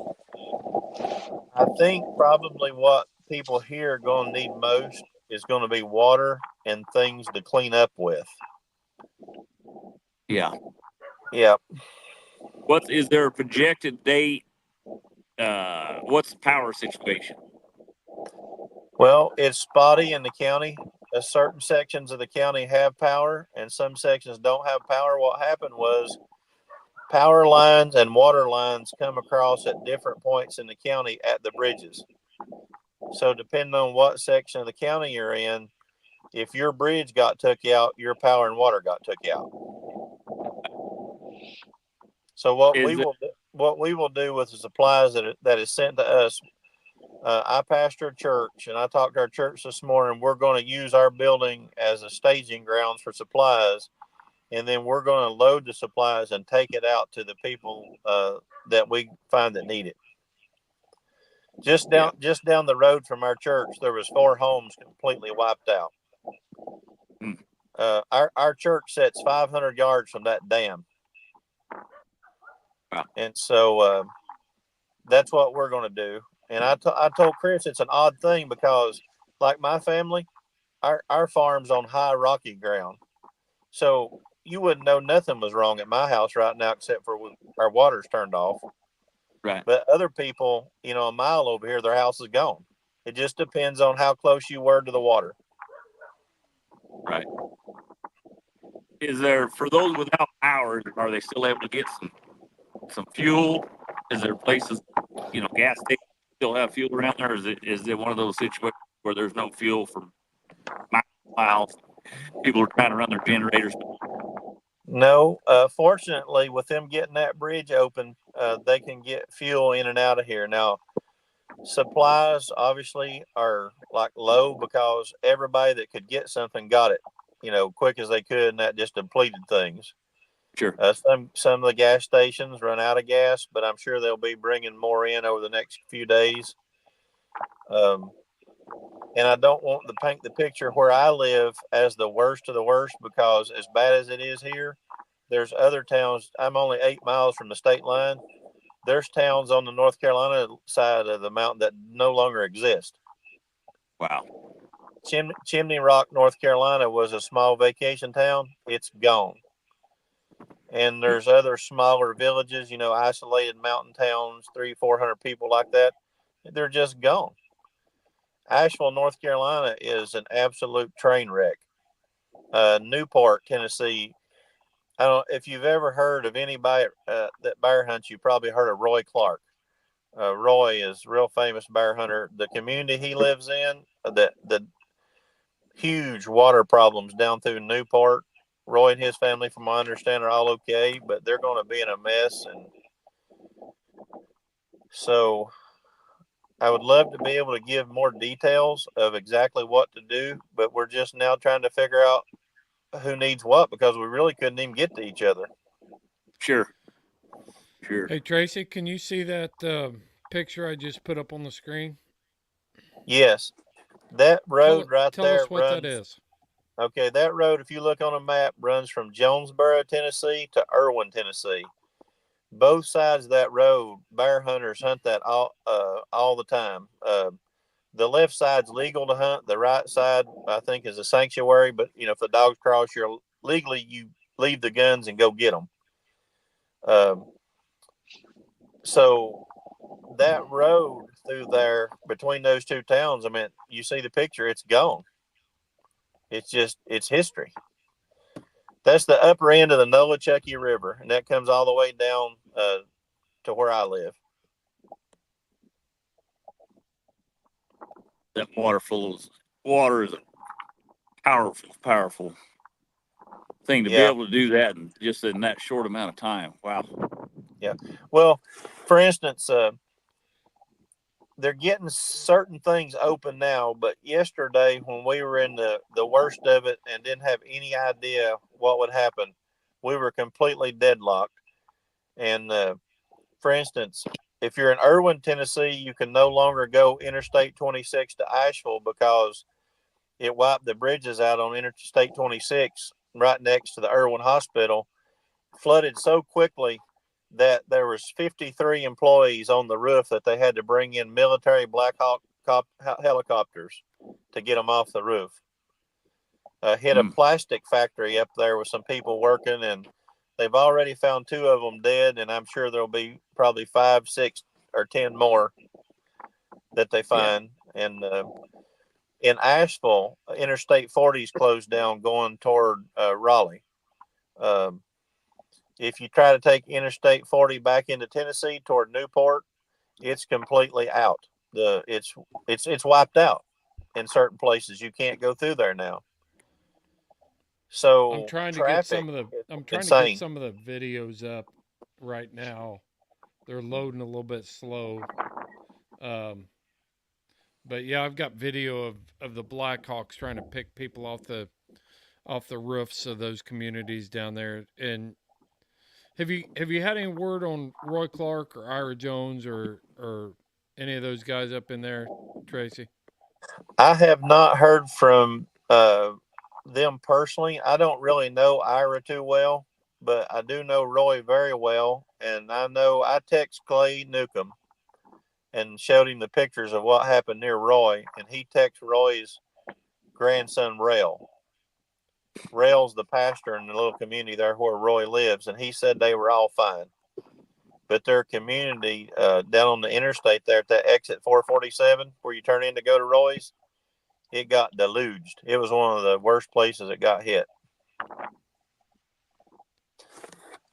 think probably what people here are going to need most is going to be water and things to clean up with. Yeah. Yeah. Is there a projected date? What's the power situation? Well, it's spotty in the county. Certain sections of the county have power and some sections don't have power. What happened was power lines and water lines come across at different points in the county at the bridges. So depending on what section of the county you're in, if your bridge got took out, your power and water got took out. So what we will do with the supplies that is sent to us, I pastor a church, and I talked to our church this morning. We're going to use our building as a staging grounds for supplies, and then we're going to load the supplies and take it out to the people that we find that need it. Just down the road from our church, there was 4 homes completely wiped out. Our church sits 500 yards from that dam. Wow. And so that's what we're going to do. And I told Chris it's an odd thing, because like my family, our farm's on high rocky ground. So you wouldn't know nothing was wrong at my house right now except for our water's turned off. Right. But other people, you know, a mile over here, their house is gone. It just depends on how close you were to the water. Right. Is there, for those without power, are they still able to get some fuel? Is there places, you know, gas stations still have fuel around there? Or is it one of those situations where there's no fuel for miles? People are trying to run their generators. No, fortunately, with them getting that bridge open, they can get fuel in and out of here. Now, supplies obviously are like low, because everybody that could get something got it, you know, quick as they could, and that just depleted things. Sure. Some of the gas stations run out of gas, but I'm sure they'll be bringing more in over the next few days. And I don't want to paint the picture where I live as the worst of the worst, because as bad as it is here, there's other towns. I'm only 8 miles from the state line. There's towns on the North Carolina side of the mountain that no longer exist. Wow. Chimney Rock, North Carolina was a small vacation town. It's gone. and there's other smaller villages, isolated mountain towns, 300-400 people like that. They're just gone. Asheville, North Carolina is an absolute train wreck. Newport, Tennessee. I don't. If you've ever heard of anybody that bear hunts, you probably heard of Roy Clark. Roy is a real famous bear hunter. The community he lives in, the huge water problems down through Newport. Roy and his family, from what I understand, are all okay, but they're going to be in a mess. And so I would love to be able to give more details of exactly what to do, but we're just now trying to figure out who needs what, because we really couldn't even get to each other. Sure. Hey, Tracy, can you see that picture I just put up on the screen? Yes. That road tell there us what runs. That is. Okay, that road, if you look on a map, runs from Jonesboro, Tennessee to Irwin, Tennessee. Both sides of that road, bear hunters hunt that all the time. The left side's legal to hunt. The right side, I think, is a sanctuary. But if the dogs cross, you leave the guns and go get them. So that road through there between those two towns, I mean, you see the picture, it's gone. It's history. That's the upper end of the Nolichucky River, and that comes all the way down to where I live. That water is a powerful thing to be able to do that in that short amount of time. Wow. Yeah. Well, for instance, they're getting certain things open now, but yesterday when we were in the worst of it and didn't have any idea what would happen, we were completely deadlocked. And for instance, if you're in Irwin, Tennessee, you can no longer go Interstate 26 to Asheville because it wiped the bridges out on Interstate 26 right next to the Irwin Hospital, flooded so quickly that there was 53 employees on the roof that they had to bring in military Black Hawk helicopters to get them off the roof. Hit a plastic factory up there with some people working, and they've already found 2 of them dead, and I'm sure there'll be probably 5, 6, or 10 more that they find. Yeah. And in Asheville, Interstate 40 is closed down going toward Raleigh. If you try to take Interstate 40 back into Tennessee toward Newport, it's completely out. It's wiped out in certain places. You can't go through there now. So I'm trying to get some of the videos up right now. They're loading a little bit slow. But yeah, I've got video of the Blackhawks trying to pick people off the roofs of those communities down there. And have you had any word on Roy Clark or Ira Jones or any of those guys up in there, Tracy? I have not heard from them personally. I don't really know Ira too well, but I do know Roy very well. And I know I text Clay Newcomb and showed him the pictures of what happened near Roy. And he texted Roy's grandson, Rail. Rail's the pastor in the little community there where Roy lives. And he said they were all fine. But their community down on the interstate there at that exit 447 where you turn in to go to Roy's, it got deluged. It was one of the worst places it got hit.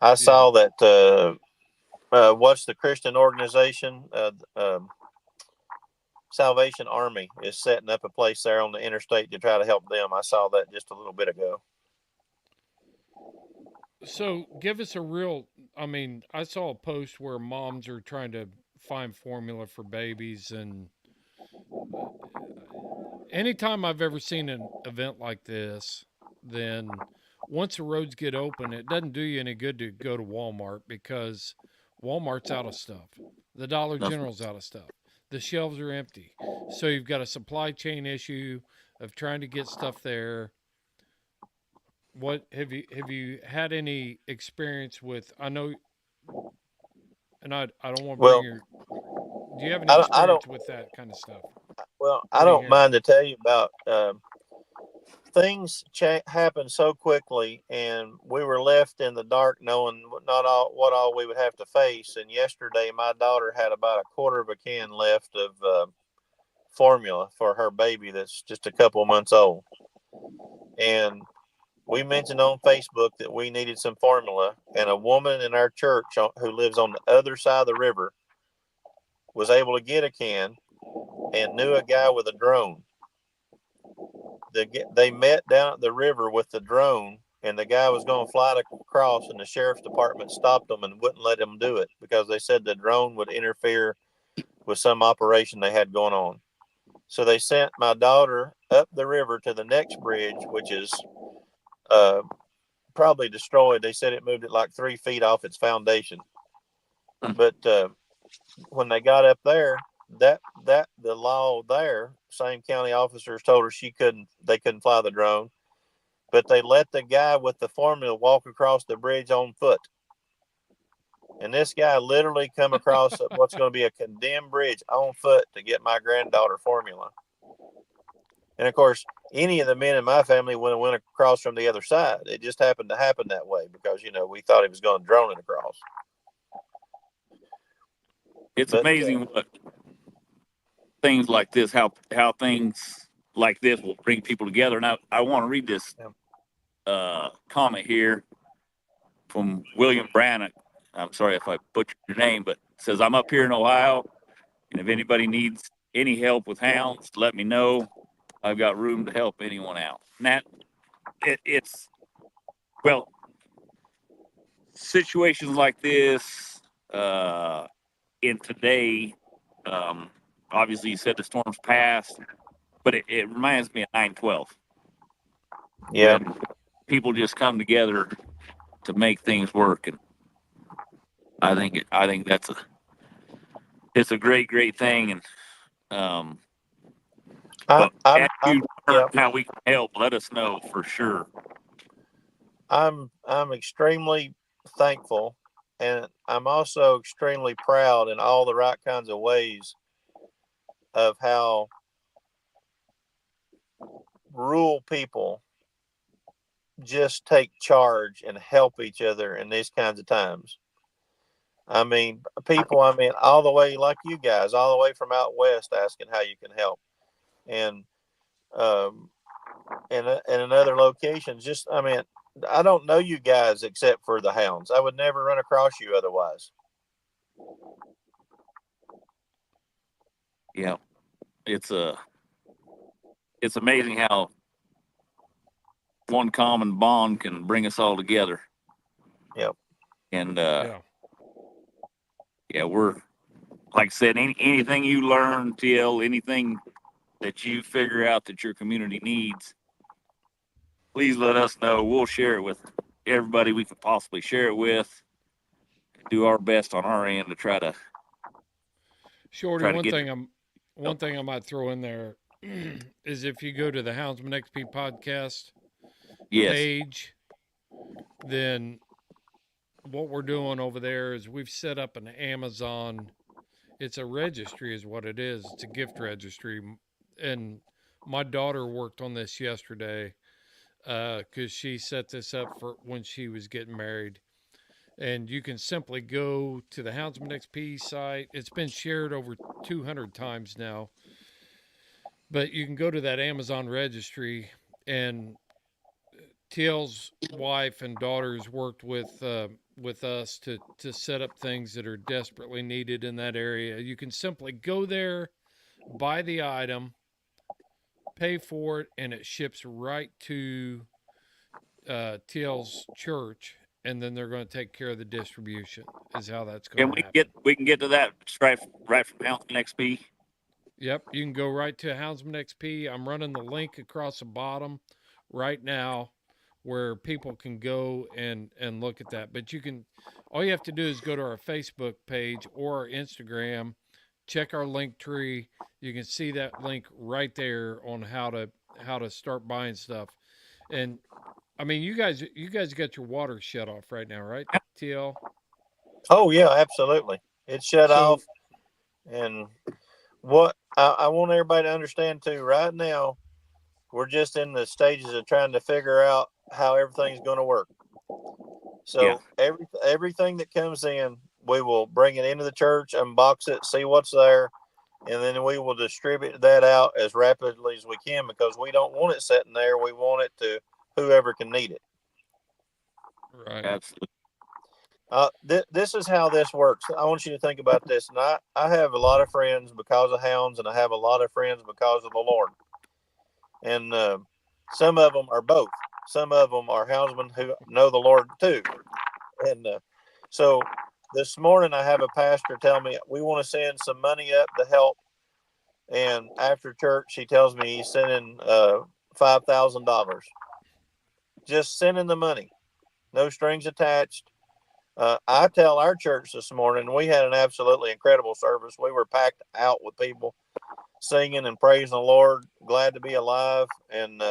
I saw that what's the Christian organization? Salvation Army is setting up a place there on the interstate to try to help them. I saw that just a little bit ago. So give us I saw a post where moms are trying to find formula for babies, and anytime I've ever seen an event like this, then once the roads get open, it doesn't do you any good to go to Walmart because Walmart's out of stuff. The Dollar General's out of stuff. The shelves are empty. So you've got a supply chain issue of trying to get stuff there. What have you had any experience with? I know, and I don't want to bring your. Do you have any experience with that kind of stuff? Well, I don't mind to tell you about things happened so quickly, and we were left in the dark, knowing what all we would have to face. And yesterday, my daughter had about a quarter of a can left of formula for her baby that's just a couple of months old. And we mentioned on Facebook that we needed some formula, and a woman in our church who lives on the other side of the river was able to get a can and knew a guy with a drone. They met down at the river with the drone, and the guy was going to fly across, and the sheriff's department stopped them and wouldn't let him do it because they said the drone would interfere with some operation they had going on. So they sent my daughter up the river to the next bridge, which is probably destroyed. They said it moved it like 3 feet off its foundation. But when they got up there, the law there, same county officers told her they couldn't fly the drone, but they let the guy with the formula walk across the bridge on foot. And this guy literally come across what's going to be a condemned bridge on foot to get my granddaughter formula. And of course, any of the men in my family would have went across from the other side. It just happened to happen that way because, we thought he was going to drone it across. It's amazing what things like this, how things like this will bring people together. And I want to read this comment here from William Brannock. I'm sorry if I butchered your name, but it says, I'm up here in Ohio, and if anybody needs any help with hounds, let me know. I've got room to help anyone out. And that, situations like this in today, obviously you said the storm's passed, but it reminds me of 9/12. Yeah. When people just come together to make things work. And I think it's a great thing. And but as you learn how we can help, let us know for sure. I'm extremely thankful, and I'm also extremely proud in all the right kinds of ways of how rural people just take charge and help each other in these kinds of times. I mean, people, all the way like you guys, all the way from out west asking how you can help. And in other locations, I don't know you guys except for the hounds. I would never run across you otherwise. Yeah. It's amazing how one common bond can bring us all together. Yep. And we're, like I said, anything you learn, TL, anything that you figure out that your community needs, please let us know. We'll share it with everybody we can possibly share it with. Do our best on our end to try to. Shorty, one thing I might throw in there is if you go to the Houndsman XP podcast page, then what we're doing over there is we've set up an Amazon. It's a registry is what it is. It's a gift registry. And my daughter worked on this yesterday because she set this up for when she was getting married. And you can simply go to the Houndsman XP site. It's been shared over 200 times now. But you can go to that Amazon registry, and TL's wife and daughters worked with us to set up things that are desperately needed in that area. You can simply go there, buy the item, pay for it, and it ships right to TL's church, and then they're going to take care of the distribution. Is how that's going to happen. We can get to that right from Houndsman XP. Yep, you can go right to Houndsman XP. I'm running the link across the bottom right now where people can go and look at that. But all you have to do is go to our Facebook page or our Instagram, check our link tree. You can see that link right there on how to start buying stuff. And you guys got your water shut off right now, right, TL? Oh yeah, absolutely. It's shut off. And what I want everybody to understand too, right now, We're just in the stages of trying to figure out how everything's going to work. So everything that comes in, we will bring it into the church, unbox it, see what's there, and then we will distribute that out as rapidly as we can, because we don't want it sitting there. We want it to whoever can need it. Right. Absolutely. This is how this works. I want you to think about this. And I have a lot of friends because of hounds, and I have a lot of friends because of the Lord. And some of them are both. Some of them are houndsmen who know the Lord too. And so this morning I have a pastor tell me we want to send some money up to help. And after church, he tells me he's sending $5,000. Just sending the money, no strings attached. I tell our church this morning, we had an absolutely incredible service. We were packed out with people singing and praising the Lord, glad to be alive. And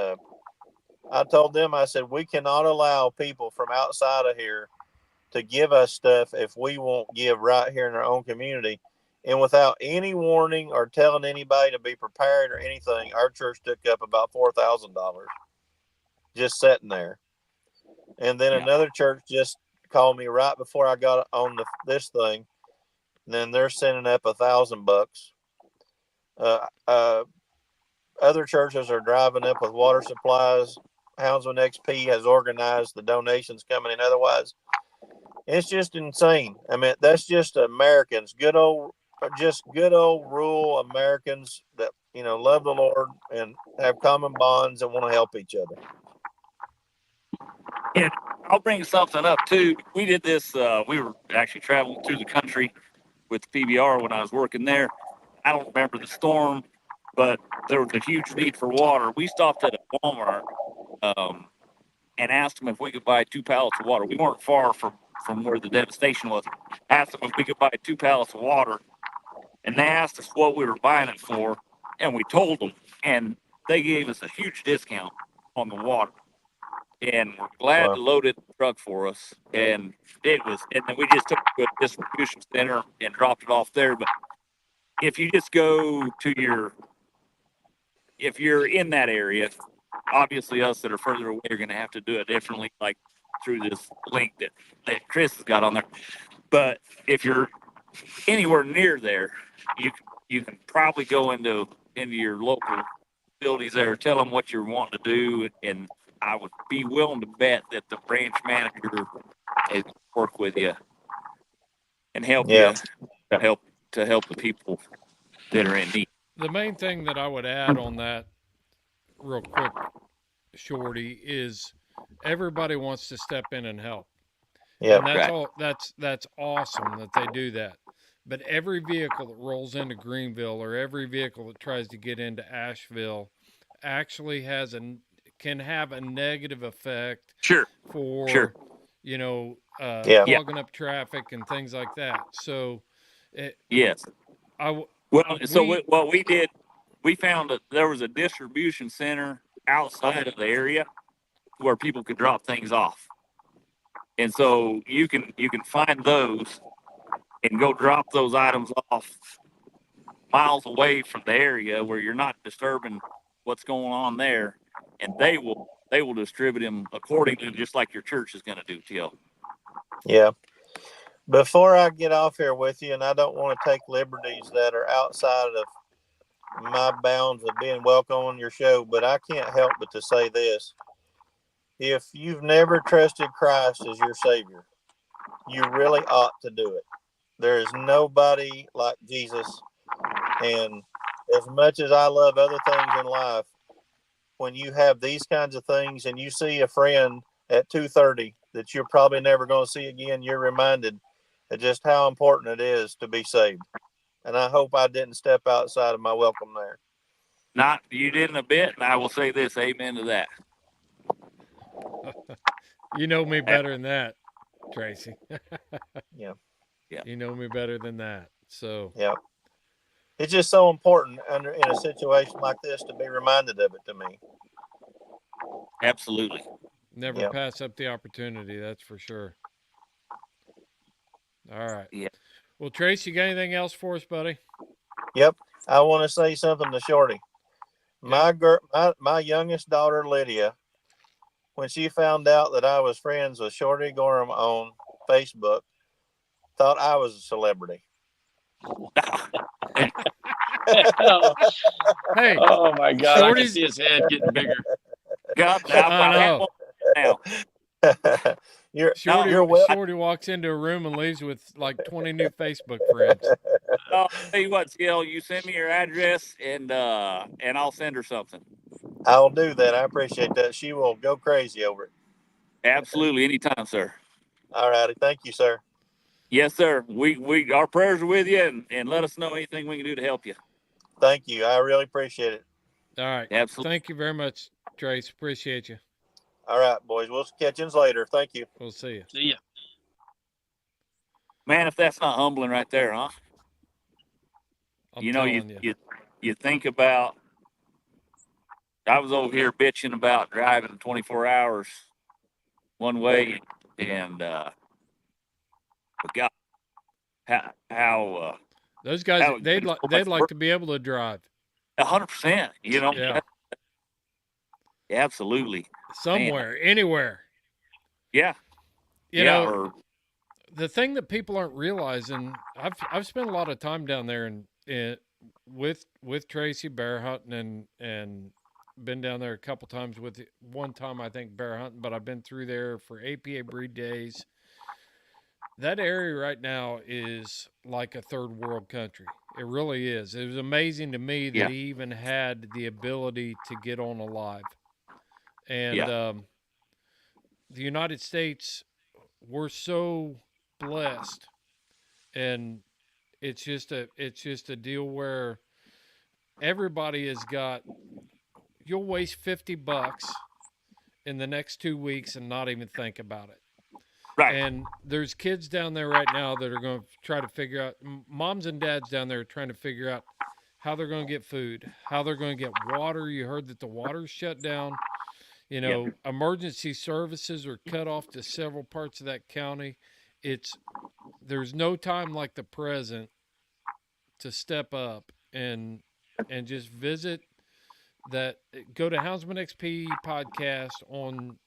I told them, I said, we cannot allow people from outside of here to give us stuff if we won't give right here in our own community. And without any warning or telling anybody to be prepared or anything, our church took up about $4,000 just sitting there. And then another church just called me right before I got on this thing. And then they're sending up $1,000. Other churches are driving up with water supplies. Houndsman XP has organized the donations coming in. Otherwise, it's just insane. I mean, that's just Americans, good old rural Americans that, love the Lord and have common bonds and want to help each other. Yeah, I'll bring something up too. We did this. We were actually traveling through the country with the PBR when I was working there. I don't remember the storm, but there was a huge need for water. We stopped at a Walmart and asked them if we could buy 2 pallets of water. We weren't far from where the devastation was. Asked them if we could buy 2 pallets of water, and they asked us what we were buying it for, and we told them, and they gave us a huge discount on the water. And we're glad to load it in the truck for us. And then we just took it to a distribution center and dropped it off there. But if you just go to if you're in that area, obviously us that are further away are going to have to do it differently, like through this link that Chris has got on there. But if you're anywhere near there, you can probably go into your local facilities there, tell them what you're wanting to do, and I would be willing to bet that the branch manager will work with you and help you to help the people that are in need. The main thing that I would add on that real quick, Shorty, is everybody wants to step in and help. Yeah. And that's awesome that they do that. But every vehicle that rolls into Greenville or every vehicle that tries to get into Asheville actually can have a negative effect for clogging up traffic and things like that. So what we did, we found that there was a distribution center outside of the area where people could drop things off, and so you can find those and go drop those items off miles away from the area where you're not disturbing what's going on there, and they will distribute them accordingly, just like your church is going to do, Till. Yeah. Before I get off here with you, and I don't want to take liberties that are outside of my bounds of being welcome on your show, but I can't help but to say this. If you've never trusted Christ as your Savior, you really ought to do it. There is nobody like Jesus. And as much as I love other things in life, when you have these kinds of things and you see a friend at 2:30 that you're probably never going to see again, you're reminded of just how important it is to be saved. And I hope I didn't step outside of my welcome there. Not you didn't a bit, and I will say this, amen to that. You know me better than that, Tracy. Yeah. You know me better than that. So yeah. It's just so important in a situation like this to be reminded of it to me. Absolutely. Never pass up the opportunity, that's for sure. All right. Yeah. Well, Trace, you got anything else for us, buddy? Yep. I want to say something to Shorty. My youngest daughter Lydia, when she found out that I was friends with Shorty Gorham on Facebook, thought I was a celebrity. Hey, Oh my God! I can Shorty's- see his head getting bigger. God, I know. now. Shorty, you're well. Shorty walks into a room and leaves with like 20 new Facebook friends. I'll tell you what, CL, you send me your address and I'll send her something. I'll do that. I appreciate that. She will go crazy over it. Absolutely, anytime, sir. All righty. Thank you, sir. Yes, sir. We our prayers are with you, and let us know anything we can do to help you. Thank you. I really appreciate it. All right. Absolutely. Thank you very much, Trace. Appreciate you. All right, boys. We'll catch you later. Thank you. We'll see you. See ya. Man, if that's not humbling right there, huh? I'm You know, telling you. you think about. I was over here bitching about driving 24 hours one way, and but God, how Those guys, how they'd like to be able to drive 100%. You know, Yeah. absolutely. somewhere, anywhere. Yeah, You yeah. know, Or the thing that people aren't realizing, I've spent a lot of time down there and with Tracy bear hunting and been down there a couple times with one time I think bear hunting, but I've been through there for APA breed days. That area right now is like a third world country. It really is. It was amazing to me that Yeah. he even had the ability to get on alive. And Yeah. the United States, we're so blessed, and it's just a deal where everybody has got. You'll waste $50 in the next 2 weeks and not even think about it. Right. And there's kids down there right now that are going to try to figure out, moms and dads down there are trying to figure out how they're going to get food, how they're going to get water. You heard that the water's shut down. You know, Yep. emergency services are cut off to several parts of that county. There's no time like the present to step up and just visit that. Go to Houndsman XP podcast on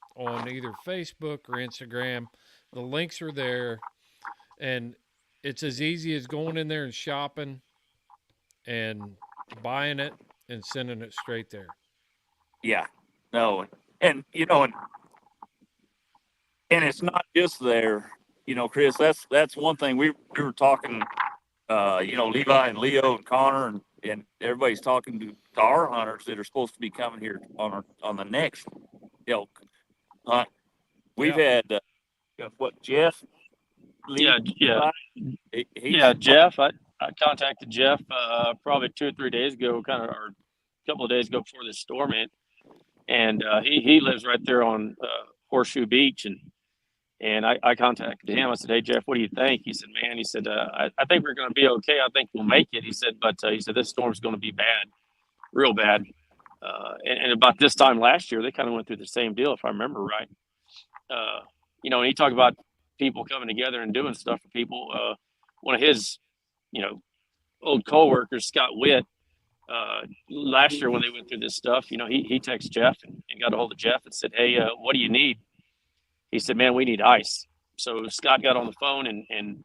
either Facebook or Instagram. The links are there, and it's as easy as going in there and shopping and buying it and sending it straight there. Yeah. No. And you know, and it's not just there. You know, Chris. That's one thing we were talking. You know, Levi and Leo and Connor and everybody's talking to our hunters that are supposed to be coming here on the next elk hunt. We've had what Jeff? Yeah, yeah, He's, yeah. Jeff, I contacted Jeff probably 2 or 3 days ago, kind of, or a couple of days ago before this storm hit, and he lives right there on Horseshoe Beach, and I contacted him. I said, "Hey Jeff, what do you think?" He said, "Man," he said, I think we're going to be okay. I think we'll make it." He said, "But he said this storm's going to be bad, real bad." And about this time last year, they kind of went through the same deal, if I remember right. You know, and he talked about people coming together and doing stuff for people. One of his, you know, old coworkers, Scott Witt, last year when they went through this stuff, you know, he texted Jeff and got a hold of Jeff and said, "Hey, what do you need?" He said, "Man, we need ice." So Scott got on the phone and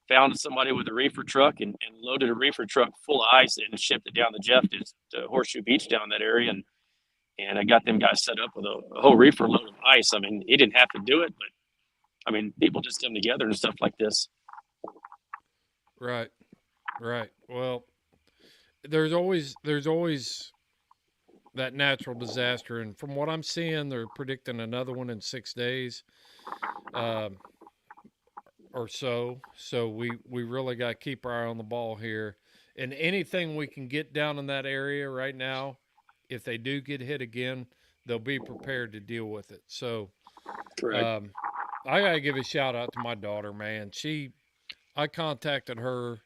found somebody with a reefer truck and loaded a reefer truck full of ice and shipped it down to Jeff to Horseshoe Beach down that area. And I got them guys set up with a whole reefer load of ice. I mean, he didn't have to do it, but I mean, people just come together and stuff like this. Right. Well, there's always that natural disaster, and from what I'm seeing, they're predicting another one in 6 days, or so. So we really got to keep our eye on the ball here, and anything we can get down in that area right now, if they do get hit again, they'll be prepared to deal with it. So, Correct. I gotta give a shout out to my daughter, man. I contacted her.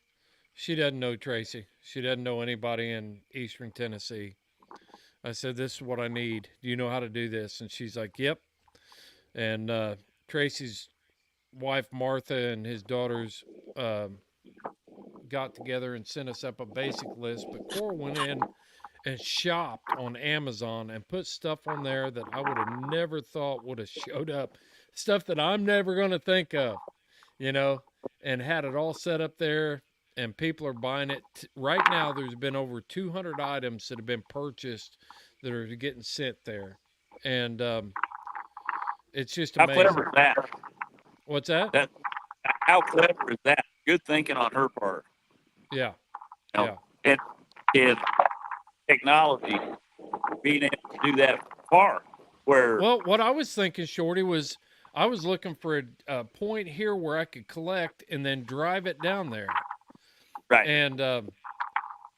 She doesn't know Tracy. She doesn't know anybody in Eastern Tennessee. I said, "This is what I need. Do you know how to do this?" And she's like, "Yep." And Tracy's wife, Martha, and his daughters got together and sent us up a basic list. But Cora went in and shopped on Amazon and put stuff on there that I would have never thought would have showed up, stuff that I'm never going to think of, you know, and had it all set up there, and people are buying it. Right now, there's been over 200 items that have been purchased that are getting sent there. And it's just How amazing. clever is that? What's that? How clever is that? Good thinking on her part. Yeah. You know, and technology being able to do that far. Well, what I was thinking, Shorty, was I was looking for a point here where I could collect and then drive it down there. Right. And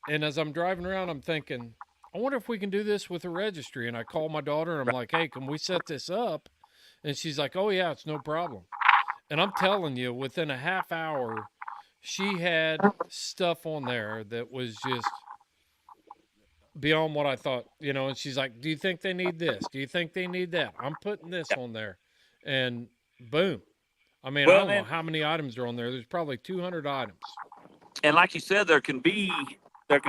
as I'm driving around, I'm thinking, I wonder if we can do this with a registry. And I call my daughter and I'm like, hey, can we set this up? And she's like, oh, yeah, it's no problem. And I'm telling you, within a half hour, she had stuff on there that was just beyond what I thought, you know. And she's like, do you think they need this? Do you think they need that? I'm putting this on there. And boom. I mean, I don't know how many items are on there. There's probably 200 items. And like you said, there can be a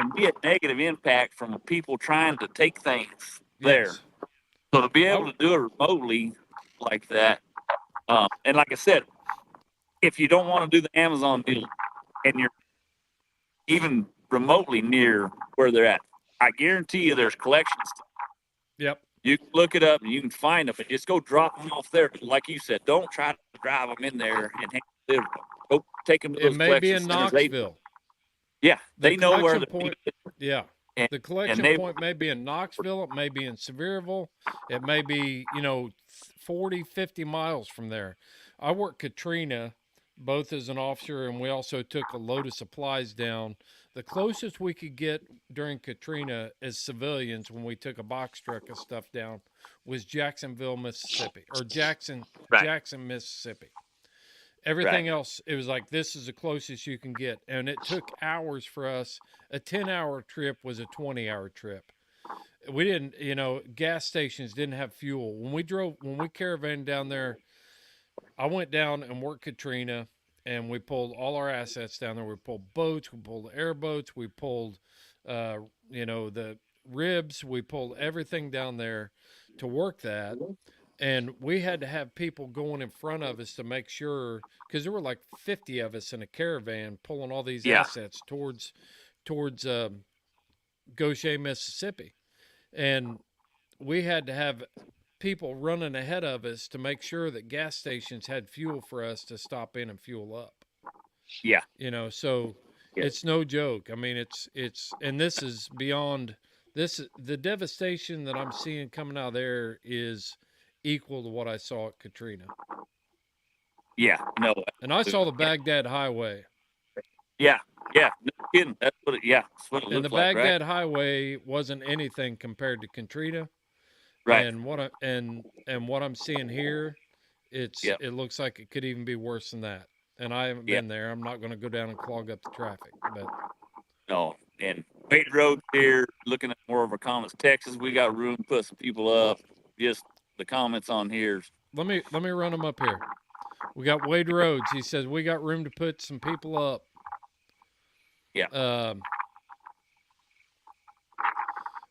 negative impact from people trying to take things there. Yes. So to be able to do it remotely like that, and like I said, if you don't want to do the Amazon deal and you're even remotely near where they're at, I guarantee you there's collections. Yep. You can look it up and you can find them, and just go drop them off there. Like you said, don't try to drive them in there and deliver them. Go take them to those It may be in centers. Knoxville. They know where the point. Yeah. The collection point may be in Knoxville. It may be in Sevierville. It may be, 40, 50 miles from there. I worked Katrina, both as an officer, and we also took a load of supplies down. The closest we could get during Katrina as civilians, when we took a box truck of stuff down, was Jacksonville, Mississippi, or Jackson, Mississippi. Everything else, it was like, this is the closest you can get. And it took hours for us. A 10-hour trip was a 20-hour trip. We didn't, gas stations didn't have fuel. When we caravaned down there, I went down and worked Katrina, and we pulled all our assets down there. We pulled boats, we pulled airboats, we pulled, the ribs, we pulled everything down there to work that. And we had to have people going in front of us to make sure, because there were like 50 of us in a caravan pulling all these assets towards Goshen, Mississippi. And we had to have people running ahead of us to make sure that gas stations had fuel for us to stop in and fuel up. Yeah. So it's no joke. I mean, and this is beyond this. The devastation that I'm seeing coming out of there is equal to what I saw at Katrina. Yeah, no. And I saw the Baghdad Highway. Yeah, no kidding. That's what it looks like. And the Baghdad Highway wasn't anything compared to Katrina. Right. And what I'm seeing here, it looks like it could even be worse than that. And I haven't been there. I'm not going to go down and clog up the traffic. But no, and Wade Road here, looking at more of our comments. Texas, we got room to put some people up. Just the comments on here. Let me run them up here. We got Wade Rhodes. He says we got room to put some people up. Yeah.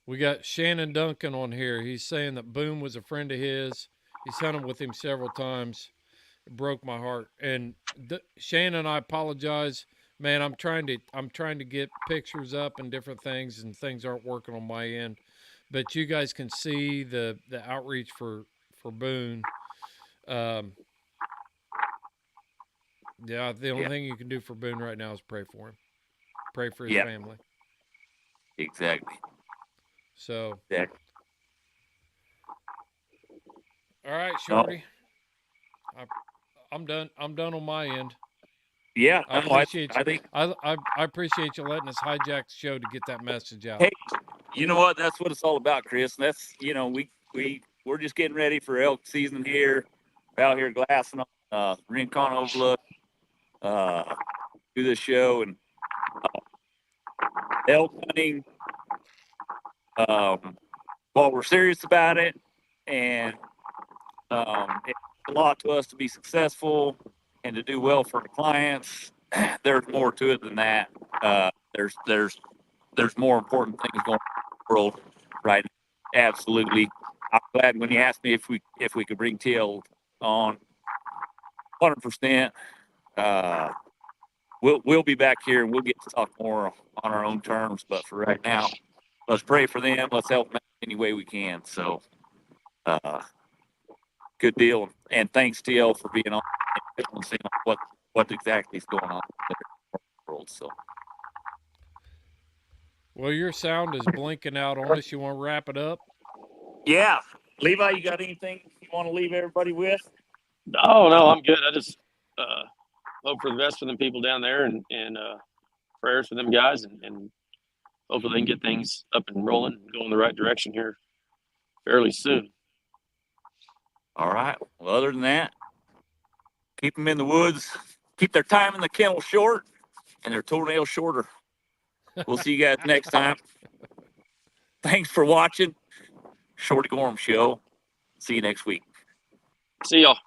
We got Shannon Duncan on here. He's saying that Boom was a friend of his. He's hunted with him several times. It broke my heart. And Shannon, I apologize, man. I'm trying to get pictures up and different things, and things aren't working on my end. But you guys can see the outreach for Boone. The only thing you can do for Boone right now is pray for him. Pray for his family. Exactly. So. All right, Shorty. I'm done. I'm done on my end. Yeah, I appreciate you letting us hijack the show to get that message out. Hey, you know what? That's what it's all about, Chris. That's we're just getting ready for elk season here. We're out here glassing on Rincon Overlook. Do this show and elk hunting. While we're serious about it, and it's a lot to us to be successful and to do well for the clients. There's more to it than that. There's more important things going on. world right now. Absolutely. I'm glad when you asked me if we could bring TL on 100%. We'll be back here and we'll get to talk more on our own terms. But for right now, let's pray for them. Let's help them any way we can. So, good deal. And thanks, TL, for being on and seeing what exactly is going on in the world. So, Well, your sound is blinking out on us. You want to wrap it up? yeah, Levi, you got anything you want to leave everybody with? No, I'm good. I just hope for the best for them people down there, and prayers for them guys, and hopefully they can get things up and rolling and go in the right direction here fairly soon. All right. Well, other than that, keep them in the woods. Keep their time in the kennel short and their toenails shorter. We'll see you guys next time. Thanks for watching Shorty Gorham Show. See you next week. See y'all.